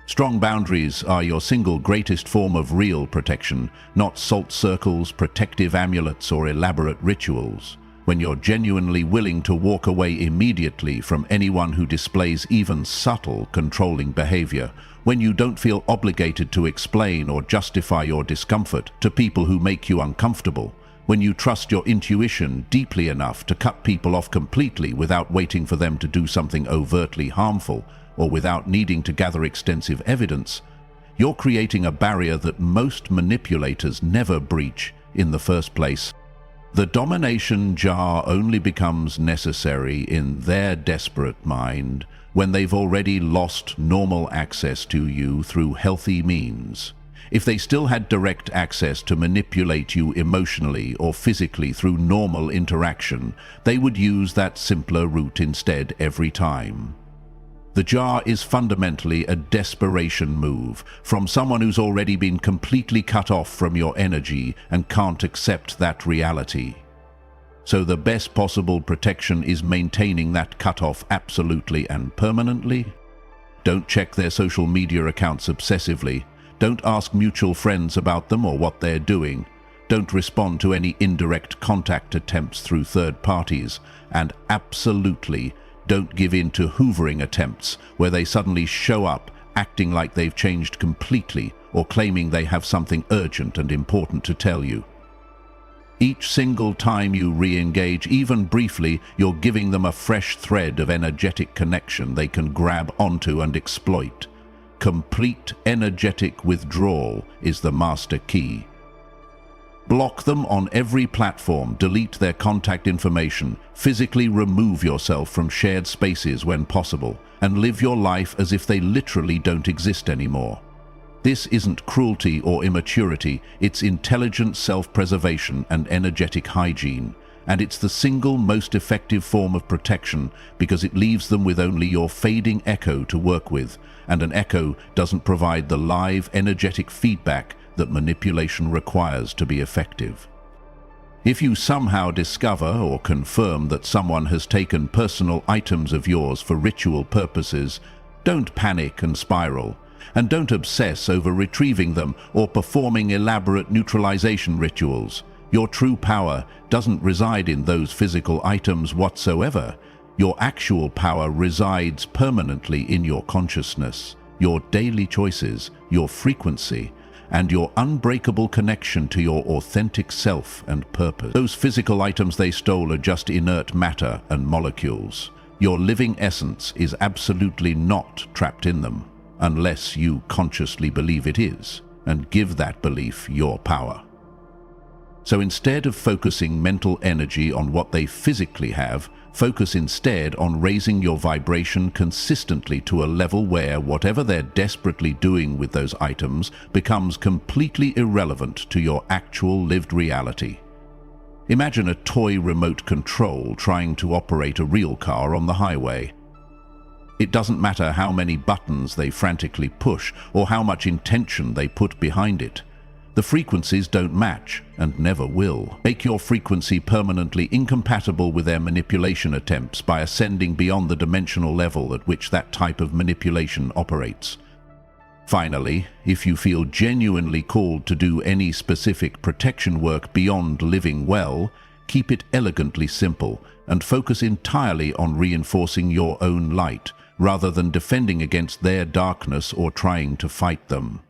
Strong boundaries are your single greatest form of real protection, not salt circles, protective amulets, or elaborate rituals. When you're genuinely willing to walk away immediately from anyone who displays even subtle controlling behavior, when you don't feel obligated to explain or justify your discomfort to people who make you uncomfortable, when you trust your intuition deeply enough to cut people off completely without waiting for them to do something overtly harmful, or without needing to gather extensive evidence, you're creating a barrier that most manipulators never breach in the first place. The domination jar only becomes necessary in their desperate mind when they've already lost normal access to you through healthy means. If they still had direct access to manipulate you emotionally or physically through normal interaction, they would use that simpler route instead every time. The jar is fundamentally a desperation move from someone who's already been completely cut off from your energy and can't accept that reality. So the best possible protection is maintaining that cutoff absolutely and permanently. Don't check their social media accounts obsessively. Don't ask mutual friends about them or what they're doing. Don't respond to any indirect contact attempts through third parties. And absolutely don't give in to hoovering attempts where they suddenly show up acting like they've changed completely or claiming they have something urgent and important to tell you. Each single time you re-engage, even briefly, you're giving them a fresh thread of energetic connection they can grab onto and exploit. Complete energetic withdrawal is the master key. Block them on every platform, delete their contact information, physically remove yourself from shared spaces when possible, and live your life as if they literally don't exist anymore. This isn't cruelty or immaturity, it's intelligent self-preservation and energetic hygiene. And it's the single most effective form of protection because it leaves them with only your fading echo to work with, and an echo doesn't provide the live, energetic feedback that manipulation requires to be effective. If you somehow discover or confirm that someone has taken personal items of yours for ritual purposes, don't panic and spiral, and don't obsess over retrieving them or performing elaborate neutralization rituals. Your true power doesn't reside in those physical items whatsoever. Your actual power resides permanently in your consciousness, your daily choices, your frequency, and your unbreakable connection to your authentic self and purpose. Those physical items they stole are just inert matter and molecules. Your living essence is absolutely not trapped in them, unless you consciously believe it is, and give that belief your power. So instead of focusing mental energy on what they physically have, focus instead on raising your vibration consistently to a level where whatever they're desperately doing with those items becomes completely irrelevant to your actual lived reality. Imagine a toy remote control trying to operate a real car on the highway. It doesn't matter how many buttons they frantically push or how much intention they put behind it. The frequencies don't match and never will. Make your frequency permanently incompatible with their manipulation attempts by ascending beyond the dimensional level at which that type of manipulation operates. Finally, if you feel genuinely called to do any specific protection work beyond living well, keep it elegantly simple and focus entirely on reinforcing your own light rather than defending against their darkness or trying to fight them.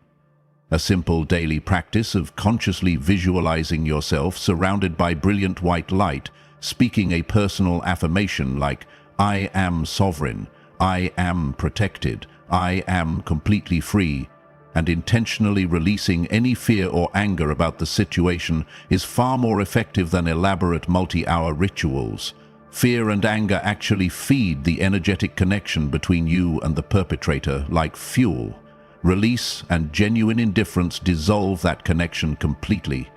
A simple daily practice of consciously visualizing yourself surrounded by brilliant white light, speaking a personal affirmation like, "I am sovereign, I am protected, I am completely free," and intentionally releasing any fear or anger about the situation is far more effective than elaborate multi-hour rituals. Fear and anger actually feed the energetic connection between you and the perpetrator like fuel. Release and genuine indifference dissolve that connection completely.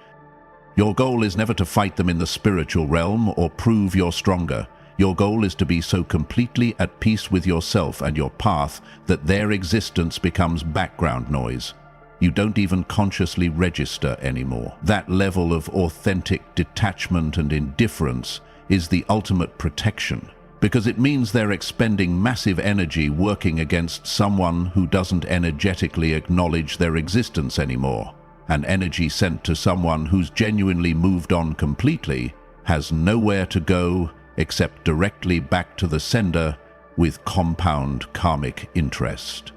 Your goal is never to fight them in the spiritual realm or prove you're stronger. Your goal is to be so completely at peace with yourself and your path that their existence becomes background noise. You don't even consciously register anymore. That level of authentic detachment and indifference is the ultimate protection, because it means they're expending massive energy working against someone who doesn't energetically acknowledge their existence anymore. And energy sent to someone who's genuinely moved on completely has nowhere to go except directly back to the sender with compound karmic interest.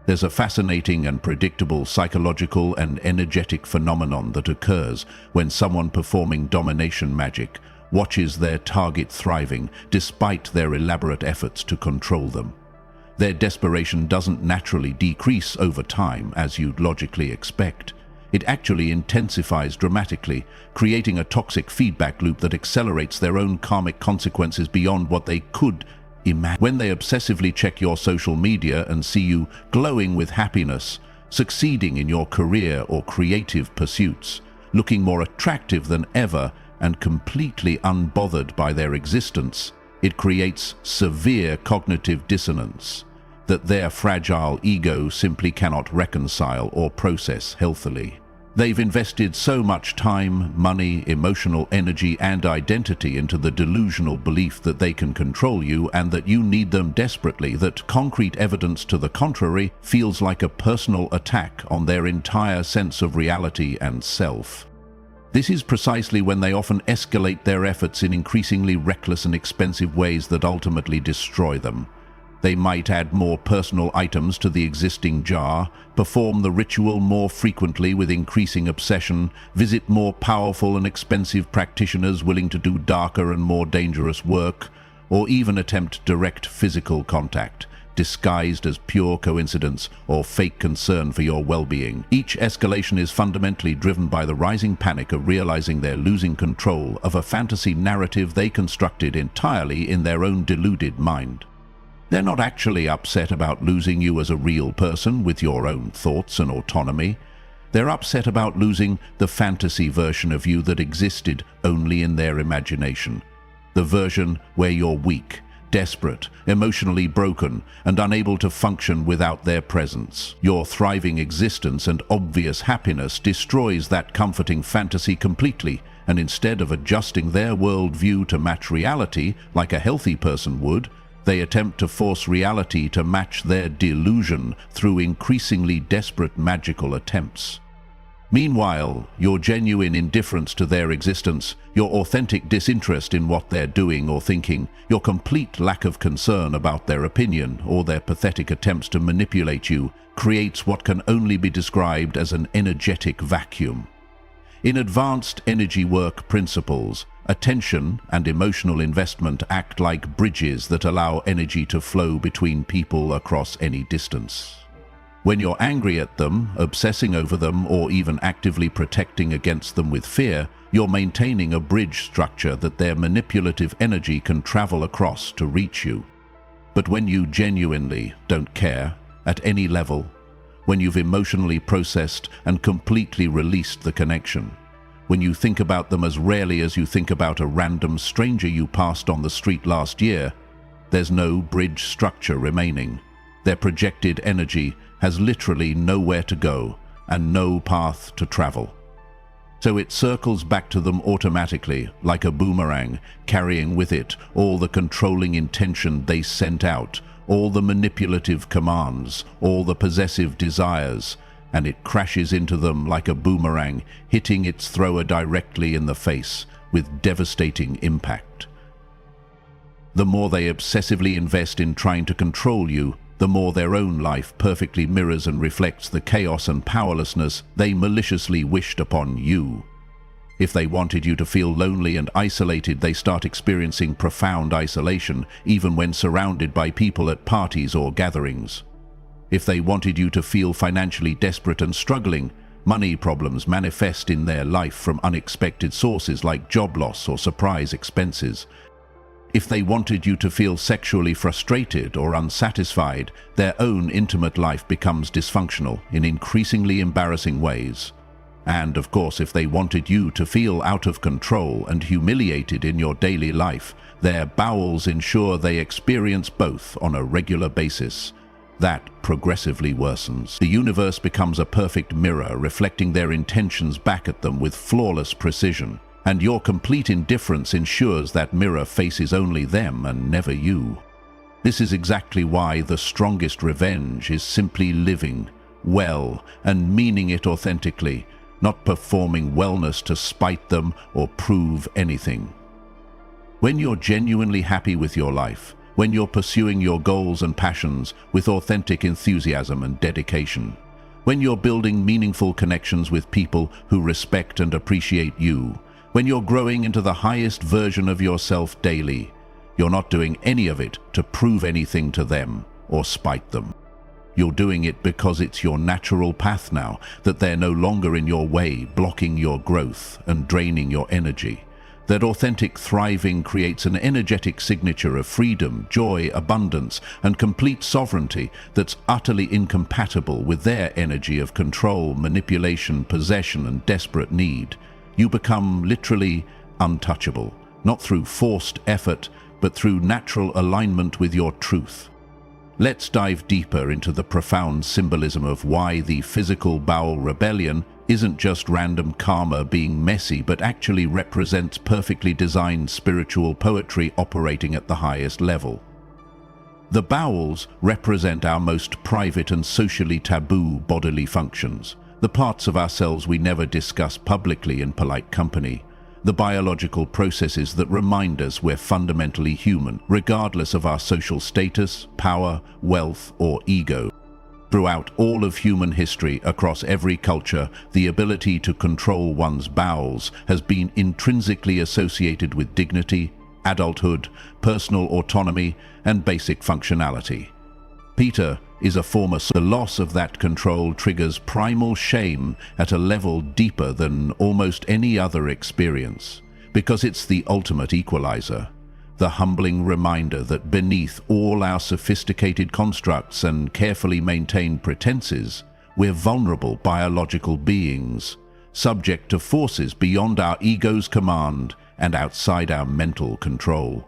There's a fascinating and predictable psychological and energetic phenomenon that occurs when someone performing domination magic watches their target thriving despite their elaborate efforts to control them. Their desperation doesn't naturally decrease over time as you'd logically expect. It actually intensifies dramatically, creating a toxic feedback loop that accelerates their own karmic consequences beyond what they could imagine. When they obsessively check your social media and see you glowing with happiness, succeeding in your career or creative pursuits, looking more attractive than ever, and completely unbothered by their existence, it creates severe cognitive dissonance that their fragile ego simply cannot reconcile or process healthily. They've invested so much time, money, emotional energy, and identity into the delusional belief that they can control you and that you need them desperately that concrete evidence to the contrary feels like a personal attack on their entire sense of reality and self. This is precisely when they often escalate their efforts in increasingly reckless and expensive ways that ultimately destroy them. They might add more personal items to the existing jar, perform the ritual more frequently with increasing obsession, visit more powerful and expensive practitioners willing to do darker and more dangerous work, or even attempt direct physical contact, disguised as pure coincidence or fake concern for your well-being. Each escalation is fundamentally driven by the rising panic of realizing they're losing control of a fantasy narrative they constructed entirely in their own deluded mind. They're not actually upset about losing you as a real person with your own thoughts and autonomy. They're upset about losing the fantasy version of you that existed only in their imagination. The version where you're weak, desperate, emotionally broken, and unable to function without their presence. Your thriving existence and obvious happiness destroys that comforting fantasy completely, and instead of adjusting their worldview to match reality like a healthy person would, they attempt to force reality to match their delusion through increasingly desperate magical attempts. Meanwhile, your genuine indifference to their existence, your authentic disinterest in what they're doing or thinking, your complete lack of concern about their opinion or their pathetic attempts to manipulate you creates what can only be described as an energetic vacuum. In advanced energy work principles, attention and emotional investment act like bridges that allow energy to flow between people across any distance. When you're angry at them, obsessing over them, or even actively protecting against them with fear, you're maintaining a bridge structure that their manipulative energy can travel across to reach you. But when you genuinely don't care, at any level, when you've emotionally processed and completely released the connection, when you think about them as rarely as you think about a random stranger you passed on the street last year, there's no bridge structure remaining. Their projected energy has literally nowhere to go and no path to travel. So it circles back to them automatically, like a boomerang, carrying with it all the controlling intention they sent out, all the manipulative commands, all the possessive desires, and it crashes into them like a boomerang, hitting its thrower directly in the face with devastating impact. The more they obsessively invest in trying to control you, the more their own life perfectly mirrors and reflects the chaos and powerlessness they maliciously wished upon you. If they wanted you to feel lonely and isolated, they start experiencing profound isolation, even when surrounded by people at parties or gatherings. If they wanted you to feel financially desperate and struggling, money problems manifest in their life from unexpected sources like job loss or surprise expenses. If they wanted you to feel sexually frustrated or unsatisfied, their own intimate life becomes dysfunctional in increasingly embarrassing ways. And, of course, if they wanted you to feel out of control and humiliated in your daily life, their bowels ensure they experience both on a regular basis. That progressively worsens. The universe becomes a perfect mirror, reflecting their intentions back at them with flawless precision. And your complete indifference ensures that mirror faces only them and never you. This is exactly why the strongest revenge is simply living well and meaning it authentically, not performing wellness to spite them or prove anything. When you're genuinely happy with your life, when you're pursuing your goals and passions with authentic enthusiasm and dedication, when you're building meaningful connections with people who respect and appreciate you, when you're growing into the highest version of yourself daily, you're not doing any of it to prove anything to them or spite them. You're doing it because it's your natural path now, that they're no longer in your way, blocking your growth and draining your energy. That authentic thriving creates an energetic signature of freedom, joy, abundance, and complete sovereignty that's utterly incompatible with their energy of control, manipulation, possession, and desperate need. You become literally untouchable, not through forced effort, but through natural alignment with your truth. Let's dive deeper into the profound symbolism of why the physical bowel rebellion isn't just random karma being messy, but actually represents perfectly designed spiritual poetry operating at the highest level. The bowels represent our most private and socially taboo bodily functions, the parts of ourselves we never discuss publicly in polite company, the biological processes that remind us we're fundamentally human, regardless of our social status, power, wealth, or ego. Throughout all of human history, across every culture, the ability to control one's bowels has been intrinsically associated with dignity, adulthood, personal autonomy, and basic functionality. Peter is a former. The loss of that control triggers primal shame at a level deeper than almost any other experience, because it's the ultimate equalizer. The humbling reminder that beneath all our sophisticated constructs and carefully maintained pretenses, we're vulnerable biological beings, subject to forces beyond our ego's command and outside our mental control.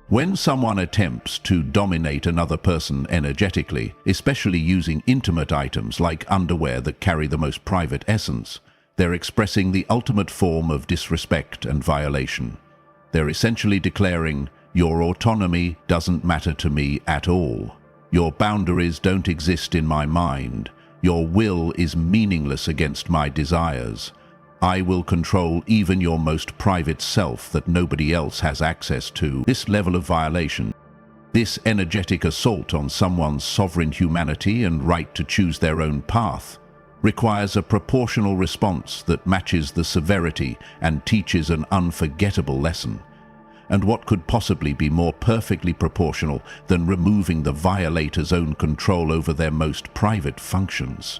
When someone attempts to dominate another person energetically, especially using intimate items like underwear that carry the most private essence, they're expressing the ultimate form of disrespect and violation. They're essentially declaring, "Your autonomy doesn't matter to me at all. Your boundaries don't exist in my mind. Your will is meaningless against my desires. I will control even your most private self that nobody else has access to." This level of violation, this energetic assault on someone's sovereign humanity and right to choose their own path, requires a proportional response that matches the severity and teaches an unforgettable lesson. And what could possibly be more perfectly proportional than removing the violator's own control over their most private functions?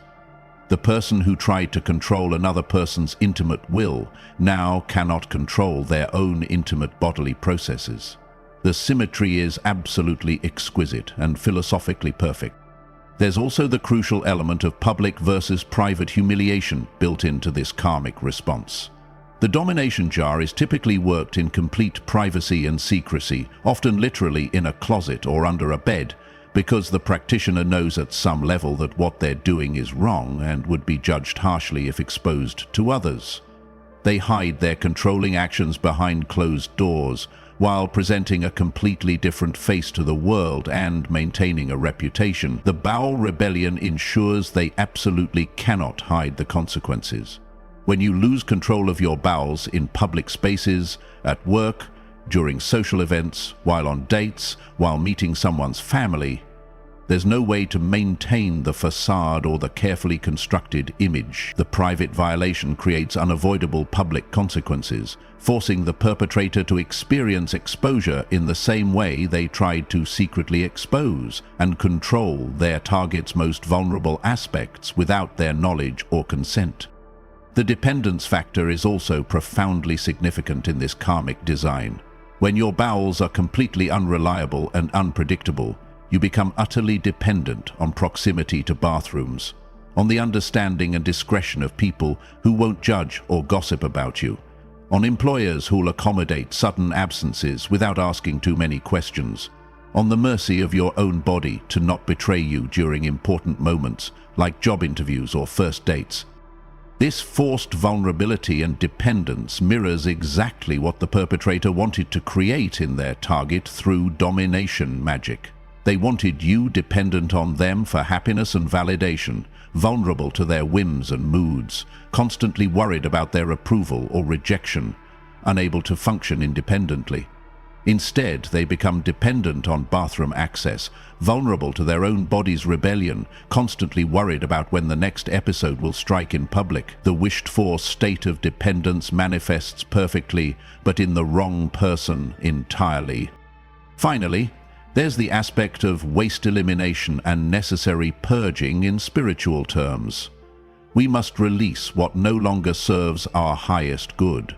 The person who tried to control another person's intimate will now cannot control their own intimate bodily processes. The symmetry is absolutely exquisite and philosophically perfect. There's also the crucial element of public versus private humiliation built into this karmic response. The domination jar is typically worked in complete privacy and secrecy, often literally in a closet or under a bed, because the practitioner knows at some level that what they're doing is wrong and would be judged harshly if exposed to others. They hide their controlling actions behind closed doors, while presenting a completely different face to the world and maintaining a reputation. The bowel rebellion ensures they absolutely cannot hide the consequences. When you lose control of your bowels in public spaces, at work, during social events, while on dates, while meeting someone's family, there's no way to maintain the facade or the carefully constructed image. The private violation creates unavoidable public consequences, forcing the perpetrator to experience exposure in the same way they tried to secretly expose and control their target's most vulnerable aspects without their knowledge or consent. The dependence factor is also profoundly significant in this karmic design. When your bowels are completely unreliable and unpredictable, you become utterly dependent on proximity to bathrooms, on the understanding and discretion of people who won't judge or gossip about you, on employers who'll accommodate sudden absences without asking too many questions, on the mercy of your own body to not betray you during important moments like job interviews or first dates. This forced vulnerability and dependence mirrors exactly what the perpetrator wanted to create in their target through domination magic. They wanted you dependent on them for happiness and validation, vulnerable to their whims and moods, constantly worried about their approval or rejection, unable to function independently. Instead, they become dependent on bathroom access, vulnerable to their own body's rebellion, constantly worried about when the next episode will strike in public. The wished-for state of dependence manifests perfectly, but in the wrong person entirely. Finally, there's the aspect of waste elimination and necessary purging in spiritual terms. We must release what no longer serves our highest good.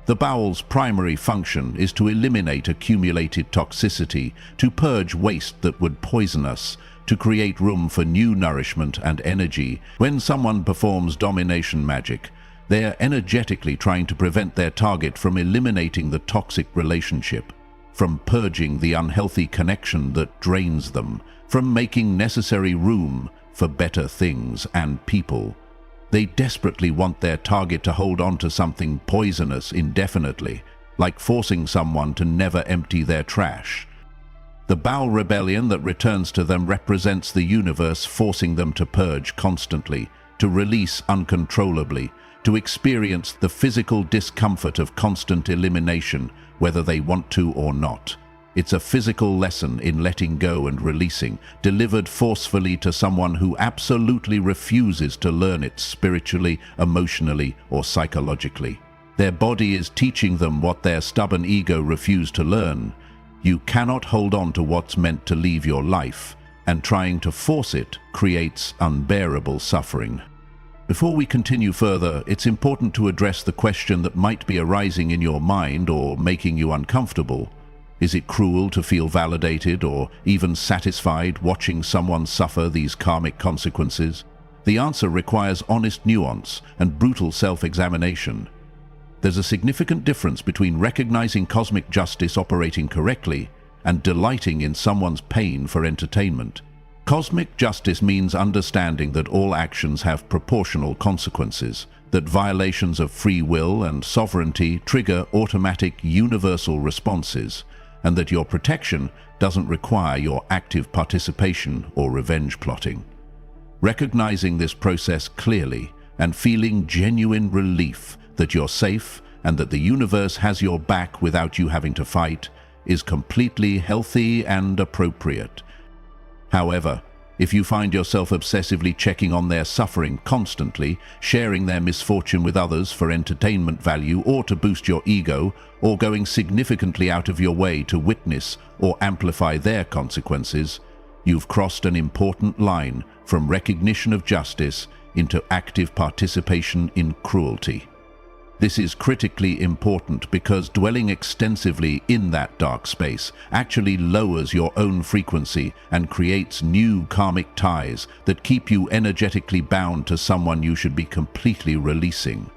The bowel's primary function is to eliminate accumulated toxicity, to purge waste that would poison us, to create room for new nourishment and energy. When someone performs domination magic, they are energetically trying to prevent their target from eliminating the toxic relationship, from purging the unhealthy connection that drains them, from making necessary room for better things and people. They desperately want their target to hold on to something poisonous indefinitely, like forcing someone to never empty their trash. The bowel rebellion that returns to them represents the universe forcing them to purge constantly, to release uncontrollably, to experience the physical discomfort of constant elimination, whether they want to or not. It's a physical lesson in letting go and releasing, delivered forcefully to someone who absolutely refuses to learn it spiritually, emotionally, or psychologically. Their body is teaching them what their stubborn ego refused to learn. You cannot hold on to what's meant to leave your life, and trying to force it creates unbearable suffering. Before we continue further, it's important to address the question that might be arising in your mind or making you uncomfortable. Is it cruel to feel validated or even satisfied watching someone suffer these karmic consequences? The answer requires honest nuance and brutal self-examination. There's a significant difference between recognizing cosmic justice operating correctly and delighting in someone's pain for entertainment. Cosmic justice means understanding that all actions have proportional consequences, that violations of free will and sovereignty trigger automatic universal responses, and that your protection doesn't require your active participation or revenge plotting. Recognizing this process clearly and feeling genuine relief that you're safe and that the universe has your back without you having to fight is completely healthy and appropriate. However, if you find yourself obsessively checking on their suffering constantly, sharing their misfortune with others for entertainment value or to boost your ego, or going significantly out of your way to witness or amplify their consequences, you've crossed an important line from recognition of justice into active participation in cruelty. This is critically important because dwelling extensively in that dark space actually lowers your own frequency and creates new karmic ties that keep you energetically bound to someone you should be completely releasing.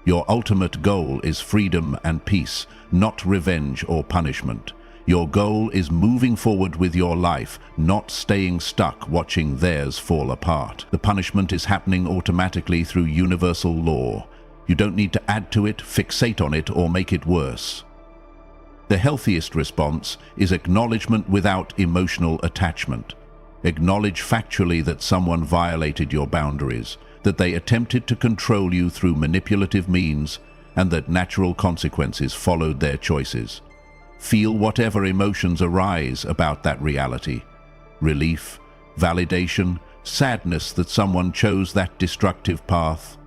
Your ultimate goal is freedom and peace, not revenge or punishment. Your goal is moving forward with your life, not staying stuck watching theirs fall apart. The punishment is happening automatically through universal law. You don't need to add to it, fixate on it, or make it worse. The healthiest response is acknowledgement without emotional attachment. Acknowledge factually that someone violated your boundaries, that they attempted to control you through manipulative means, and that natural consequences followed their choices. Feel whatever emotions arise about that reality. Relief, validation, sadness that someone chose that destructive path,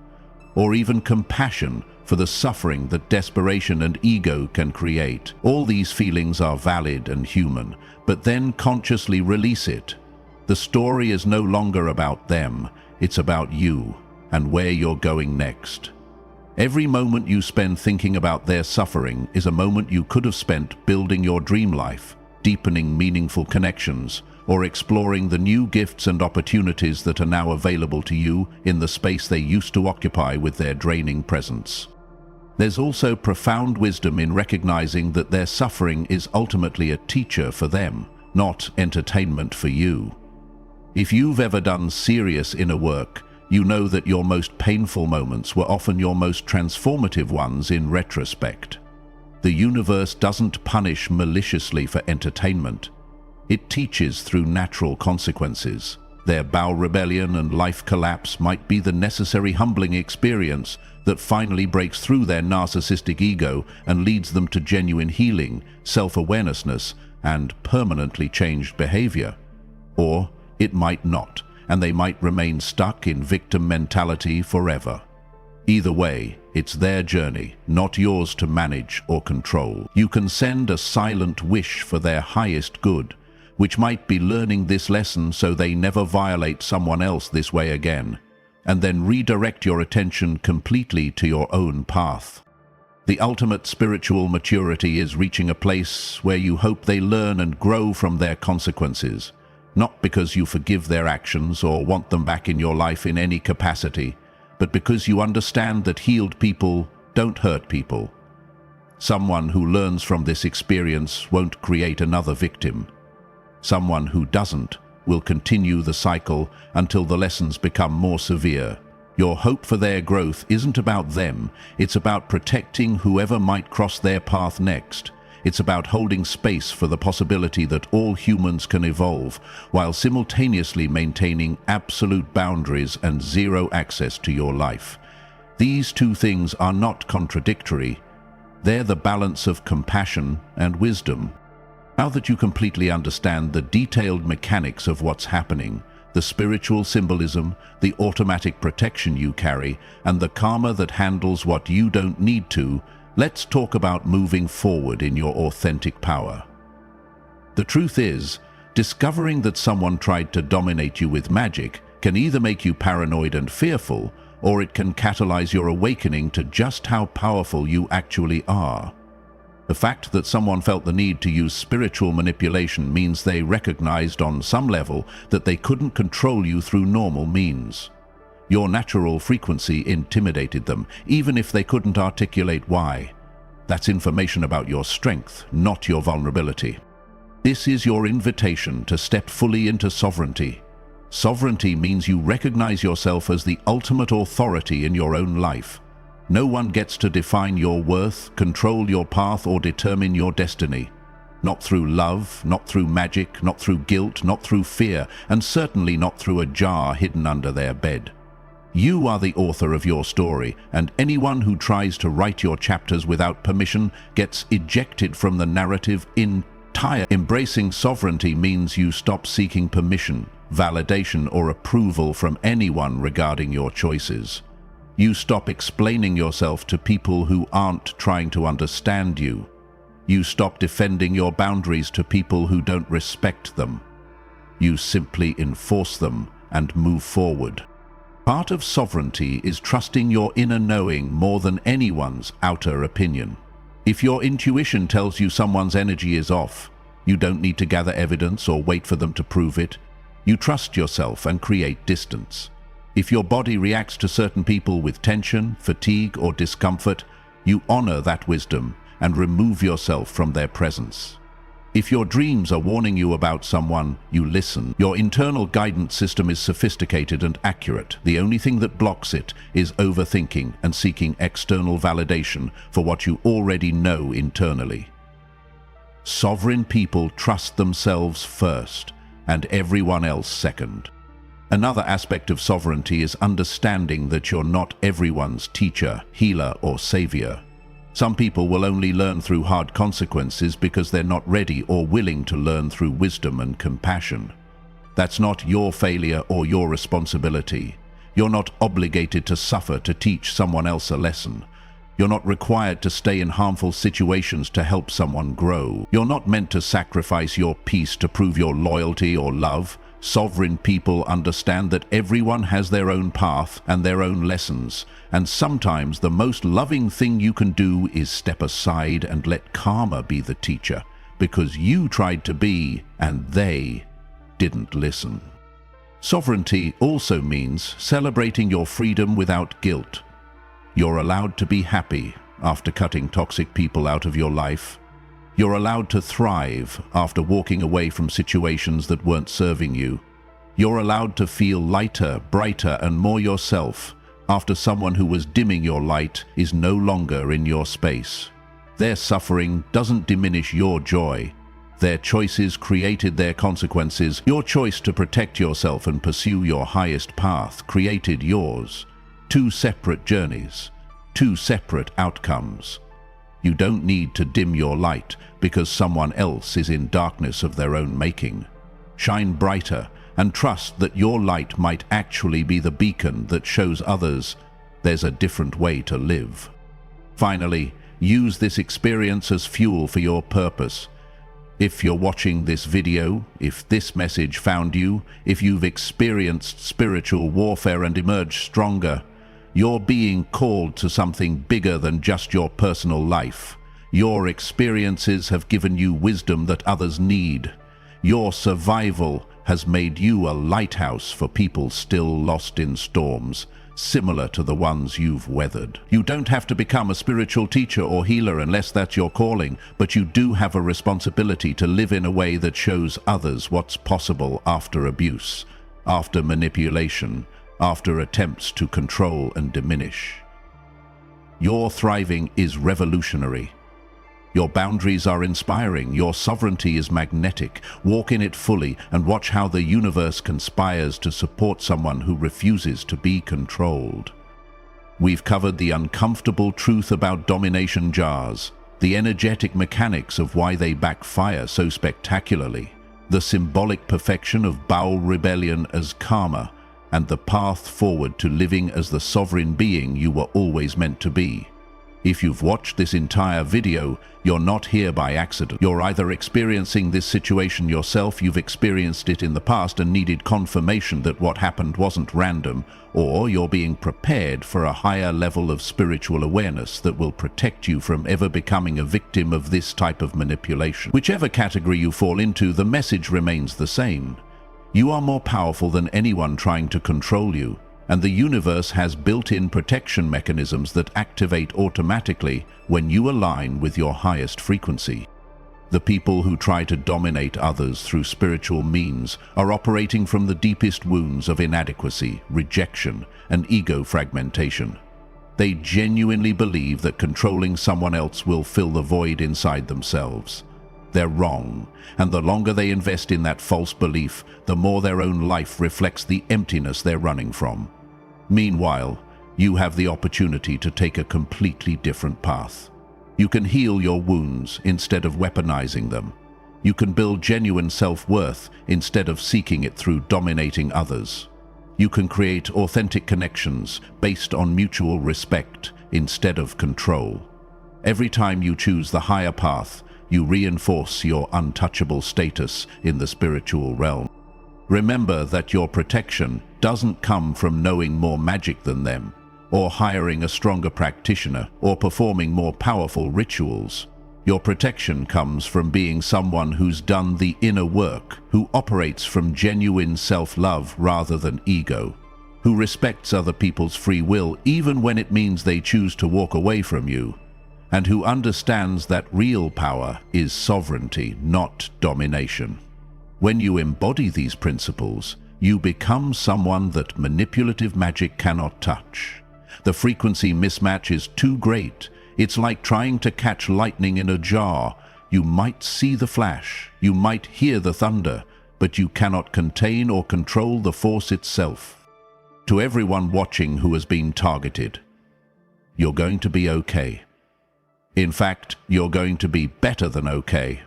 or even compassion for the suffering that desperation and ego can create. All these feelings are valid and human, but then consciously release it. The story is no longer about them, it's about you and where you're going next. Every moment you spend thinking about their suffering is a moment you could have spent building your dream life, deepening meaningful connections, or exploring the new gifts and opportunities that are now available to you in the space they used to occupy with their draining presence. There's also profound wisdom in recognizing that their suffering is ultimately a teacher for them, not entertainment for you. If you've ever done serious inner work, you know that your most painful moments were often your most transformative ones in retrospect. The universe doesn't punish maliciously for entertainment. It teaches through natural consequences. Their bowel rebellion and life collapse might be the necessary humbling experience that finally breaks through their narcissistic ego and leads them to genuine healing, self-awarenessness, and permanently changed behavior. Or it might not, and they might remain stuck in victim mentality forever. Either way, it's their journey, not yours to manage or control. You can send a silent wish for their highest good, which might be learning this lesson so they never violate someone else this way again, and then redirect your attention completely to your own path. The ultimate spiritual maturity is reaching a place where you hope they learn and grow from their consequences, not because you forgive their actions or want them back in your life in any capacity, but because you understand that healed people don't hurt people. Someone who learns from this experience won't create another victim. Someone who doesn't will continue the cycle until the lessons become more severe. Your hope for their growth isn't about them, it's about protecting whoever might cross their path next. It's about holding space for the possibility that all humans can evolve, while simultaneously maintaining absolute boundaries and zero access to your life. These two things are not contradictory. They're the balance of compassion and wisdom. Now that you completely understand the detailed mechanics of what's happening, the spiritual symbolism, the automatic protection you carry, and the karma that handles what you don't need to, let's talk about moving forward in your authentic power. The truth is Discovering that someone tried to dominate you with magic can either make you paranoid and fearful, or it can catalyze your awakening to just how powerful you actually are. The fact that someone felt the need to use spiritual manipulation means they recognized on some level that they couldn't control you through normal means. Your natural frequency intimidated them, even if they couldn't articulate why. That's information about your strength, not your vulnerability. This is your invitation to step fully into sovereignty. Sovereignty means you recognize yourself as the ultimate authority in your own life. No one gets to define your worth, control your path, or determine your destiny. Not through love, not through magic, not through guilt, not through fear, and certainly not through a jar hidden under their bed. You are the author of your story, and anyone who tries to write your chapters without permission gets ejected from the narrative entirely. Embracing sovereignty means you stop seeking permission, validation, or approval from anyone regarding your choices. You stop explaining yourself to people who aren't trying to understand you. You stop defending your boundaries to people who don't respect them. You simply enforce them and move forward. Part of sovereignty is trusting your inner knowing more than anyone's outer opinion. If your intuition tells you someone's energy is off, you don't need to gather evidence or wait for them to prove it. You trust yourself and create distance. If your body reacts to certain people with tension, fatigue, or discomfort, you honor that wisdom and remove yourself from their presence. If your dreams are warning you about someone, you listen. Your internal guidance system is sophisticated and accurate. The only thing that blocks it is overthinking and seeking external validation for what you already know internally. Sovereign people trust themselves first and everyone else second. Another aspect of sovereignty is understanding that you're not everyone's teacher, healer, or savior. Some people will only learn through hard consequences because they're not ready or willing to learn through wisdom and compassion. That's not your failure or your responsibility. You're not obligated to suffer to teach someone else a lesson. You're not required to stay in harmful situations to help someone grow. You're not meant to sacrifice your peace to prove your loyalty or love. Sovereign people understand that everyone has their own path and their own lessons, and sometimes the most loving thing you can do is step aside and let karma be the teacher, because you tried to be, and they didn't listen. Sovereignty also means celebrating your freedom without guilt. You're allowed to be happy after cutting toxic people out of your life. You're allowed to thrive after walking away from situations that weren't serving you. You're allowed to feel lighter, brighter, and more yourself after someone who was dimming your light is no longer in your space. Their suffering doesn't diminish your joy. Their choices created their consequences. Your choice to protect yourself and pursue your highest path created yours. Two separate journeys, two separate outcomes. You don't need to dim your light because someone else is in darkness of their own making. Shine brighter and trust that your light might actually be the beacon that shows others there's a different way to live. Finally, use this experience as fuel for your purpose. If you're watching this video, if this message found you, if you've experienced spiritual warfare and emerged stronger, you're being called to something bigger than just your personal life. Your experiences have given you wisdom that others need. Your survival has made you a lighthouse for people still lost in storms, similar to the ones you've weathered. You don't have to become a spiritual teacher or healer unless that's your calling, but you do have a responsibility to live in a way that shows others what's possible after abuse, after manipulation, after attempts to control and diminish. Your thriving is revolutionary. Your boundaries are inspiring. Your sovereignty is magnetic. Walk in it fully and watch how the universe conspires to support someone who refuses to be controlled. We've covered the uncomfortable truth about domination jars, the energetic mechanics of why they backfire so spectacularly, the symbolic perfection of bowel rebellion as karma, and the path forward to living as the sovereign being you were always meant to be. If you've watched this entire video, you're not here by accident. You're either experiencing this situation yourself, you've experienced it in the past and needed confirmation that what happened wasn't random, or you're being prepared for a higher level of spiritual awareness that will protect you from ever becoming a victim of this type of manipulation. Whichever category you fall into, the message remains the same. You are more powerful than anyone trying to control you, and the universe has built-in protection mechanisms that activate automatically when you align with your highest frequency. The people who try to dominate others through spiritual means are operating from the deepest wounds of inadequacy, rejection, and ego fragmentation. They genuinely believe that controlling someone else will fill the void inside themselves. They're wrong, and the longer they invest in that false belief, the more their own life reflects the emptiness they're running from. Meanwhile, you have the opportunity to take a completely different path. You can heal your wounds instead of weaponizing them. You can build genuine self-worth instead of seeking it through dominating others. You can create authentic connections based on mutual respect instead of control. Every time you choose the higher path, you reinforce your untouchable status in the spiritual realm. Remember that your protection doesn't come from knowing more magic than them, or hiring a stronger practitioner, or performing more powerful rituals. Your protection comes from being someone who's done the inner work, who operates from genuine self-love rather than ego, who respects other people's free will even when it means they choose to walk away from you, and who understands that real power is sovereignty, not domination. When you embody these principles, you become someone that manipulative magic cannot touch. The frequency mismatch is too great. It's like trying to catch lightning in a jar. You might see the flash, you might hear the thunder, but you cannot contain or control the force itself. To everyone watching who has been targeted, you're going to be okay. In fact, you're going to be better than okay,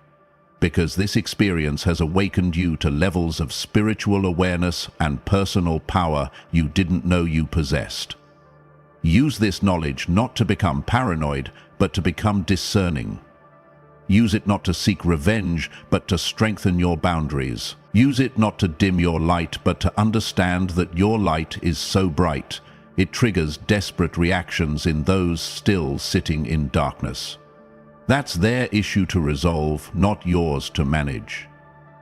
because this experience has awakened you to levels of spiritual awareness and personal power you didn't know you possessed. Use this knowledge not to become paranoid, but to become discerning. Use it not to seek revenge, but to strengthen your boundaries. Use it not to dim your light, but to understand that your light is so bright, it triggers desperate reactions in those still sitting in darkness. That's their issue to resolve, not yours to manage.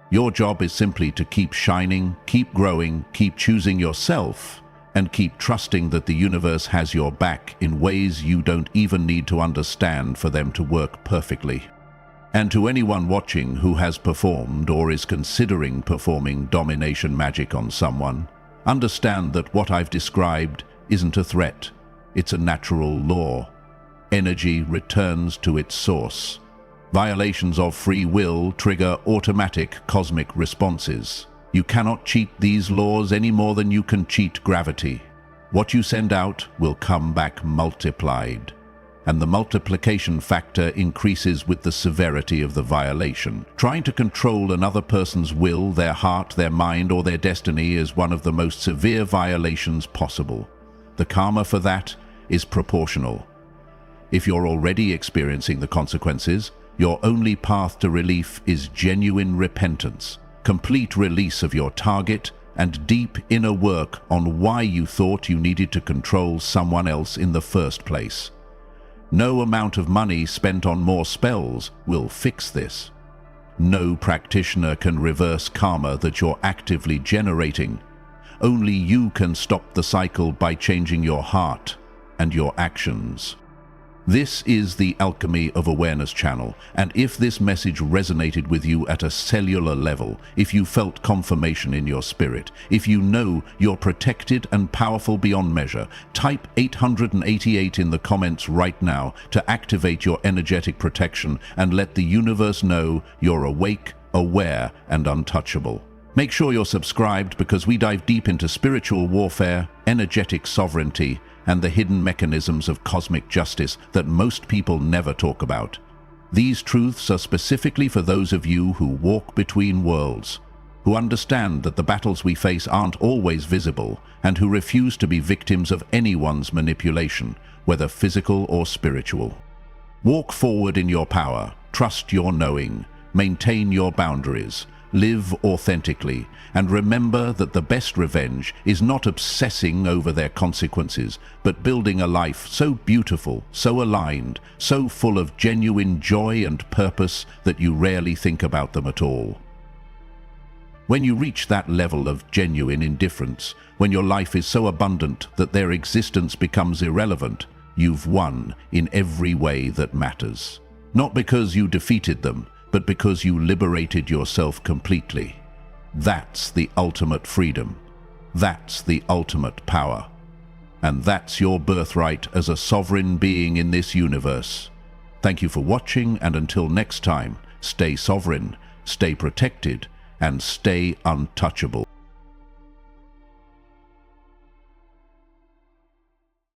Your job is simply to keep shining, keep growing, keep choosing yourself, and keep trusting that the universe has your back in ways you don't even need to understand for them to work perfectly. And to anyone watching who has performed or is considering performing domination magic on someone, understand that what I've described isn't a threat, it's a natural law. Energy returns to its source. Violations of free will trigger automatic cosmic responses. You cannot cheat these laws any more than you can cheat gravity. What you send out will come back multiplied, and the multiplication factor increases with the severity of the violation. Trying to control another person's will, their heart, their mind, or their destiny is one of the most severe violations possible. The karma for that is proportional. If you're already experiencing the consequences, your only path to relief is genuine repentance, complete release of your target, and deep inner work on why you thought you needed to control someone else in the first place. No amount of money spent on more spells will fix this. No practitioner can reverse karma that you're actively generating. Only you can stop the cycle by changing your heart and your actions. This is the Alchemy of Awareness channel, and if this message resonated with you at a cellular level, if you felt confirmation in your spirit, if you know you're protected and powerful beyond measure, type 888 in the comments right now to activate your energetic protection and let the universe know you're awake, aware, and untouchable. Make sure you're subscribed because we dive deep into spiritual warfare, energetic sovereignty, and the hidden mechanisms of cosmic justice that most people never talk about. These truths are specifically for those of you who walk between worlds, who understand that the battles we face aren't always visible, and who refuse to be victims of anyone's manipulation, whether physical or spiritual. Walk forward in your power, trust your knowing, maintain your boundaries, live authentically, and remember that the best revenge is not obsessing over their consequences, but building a life so beautiful, so aligned, so full of genuine joy and purpose that you rarely think about them at all. When you reach that level of genuine indifference, when your life is so abundant that their existence becomes irrelevant, you've won in every way that matters. Not because you defeated them, but because you liberated yourself completely. That's the ultimate freedom. That's the ultimate power. And that's your birthright as a sovereign being in this universe. Thank you for watching, and until next time, stay sovereign, stay protected, and stay untouchable.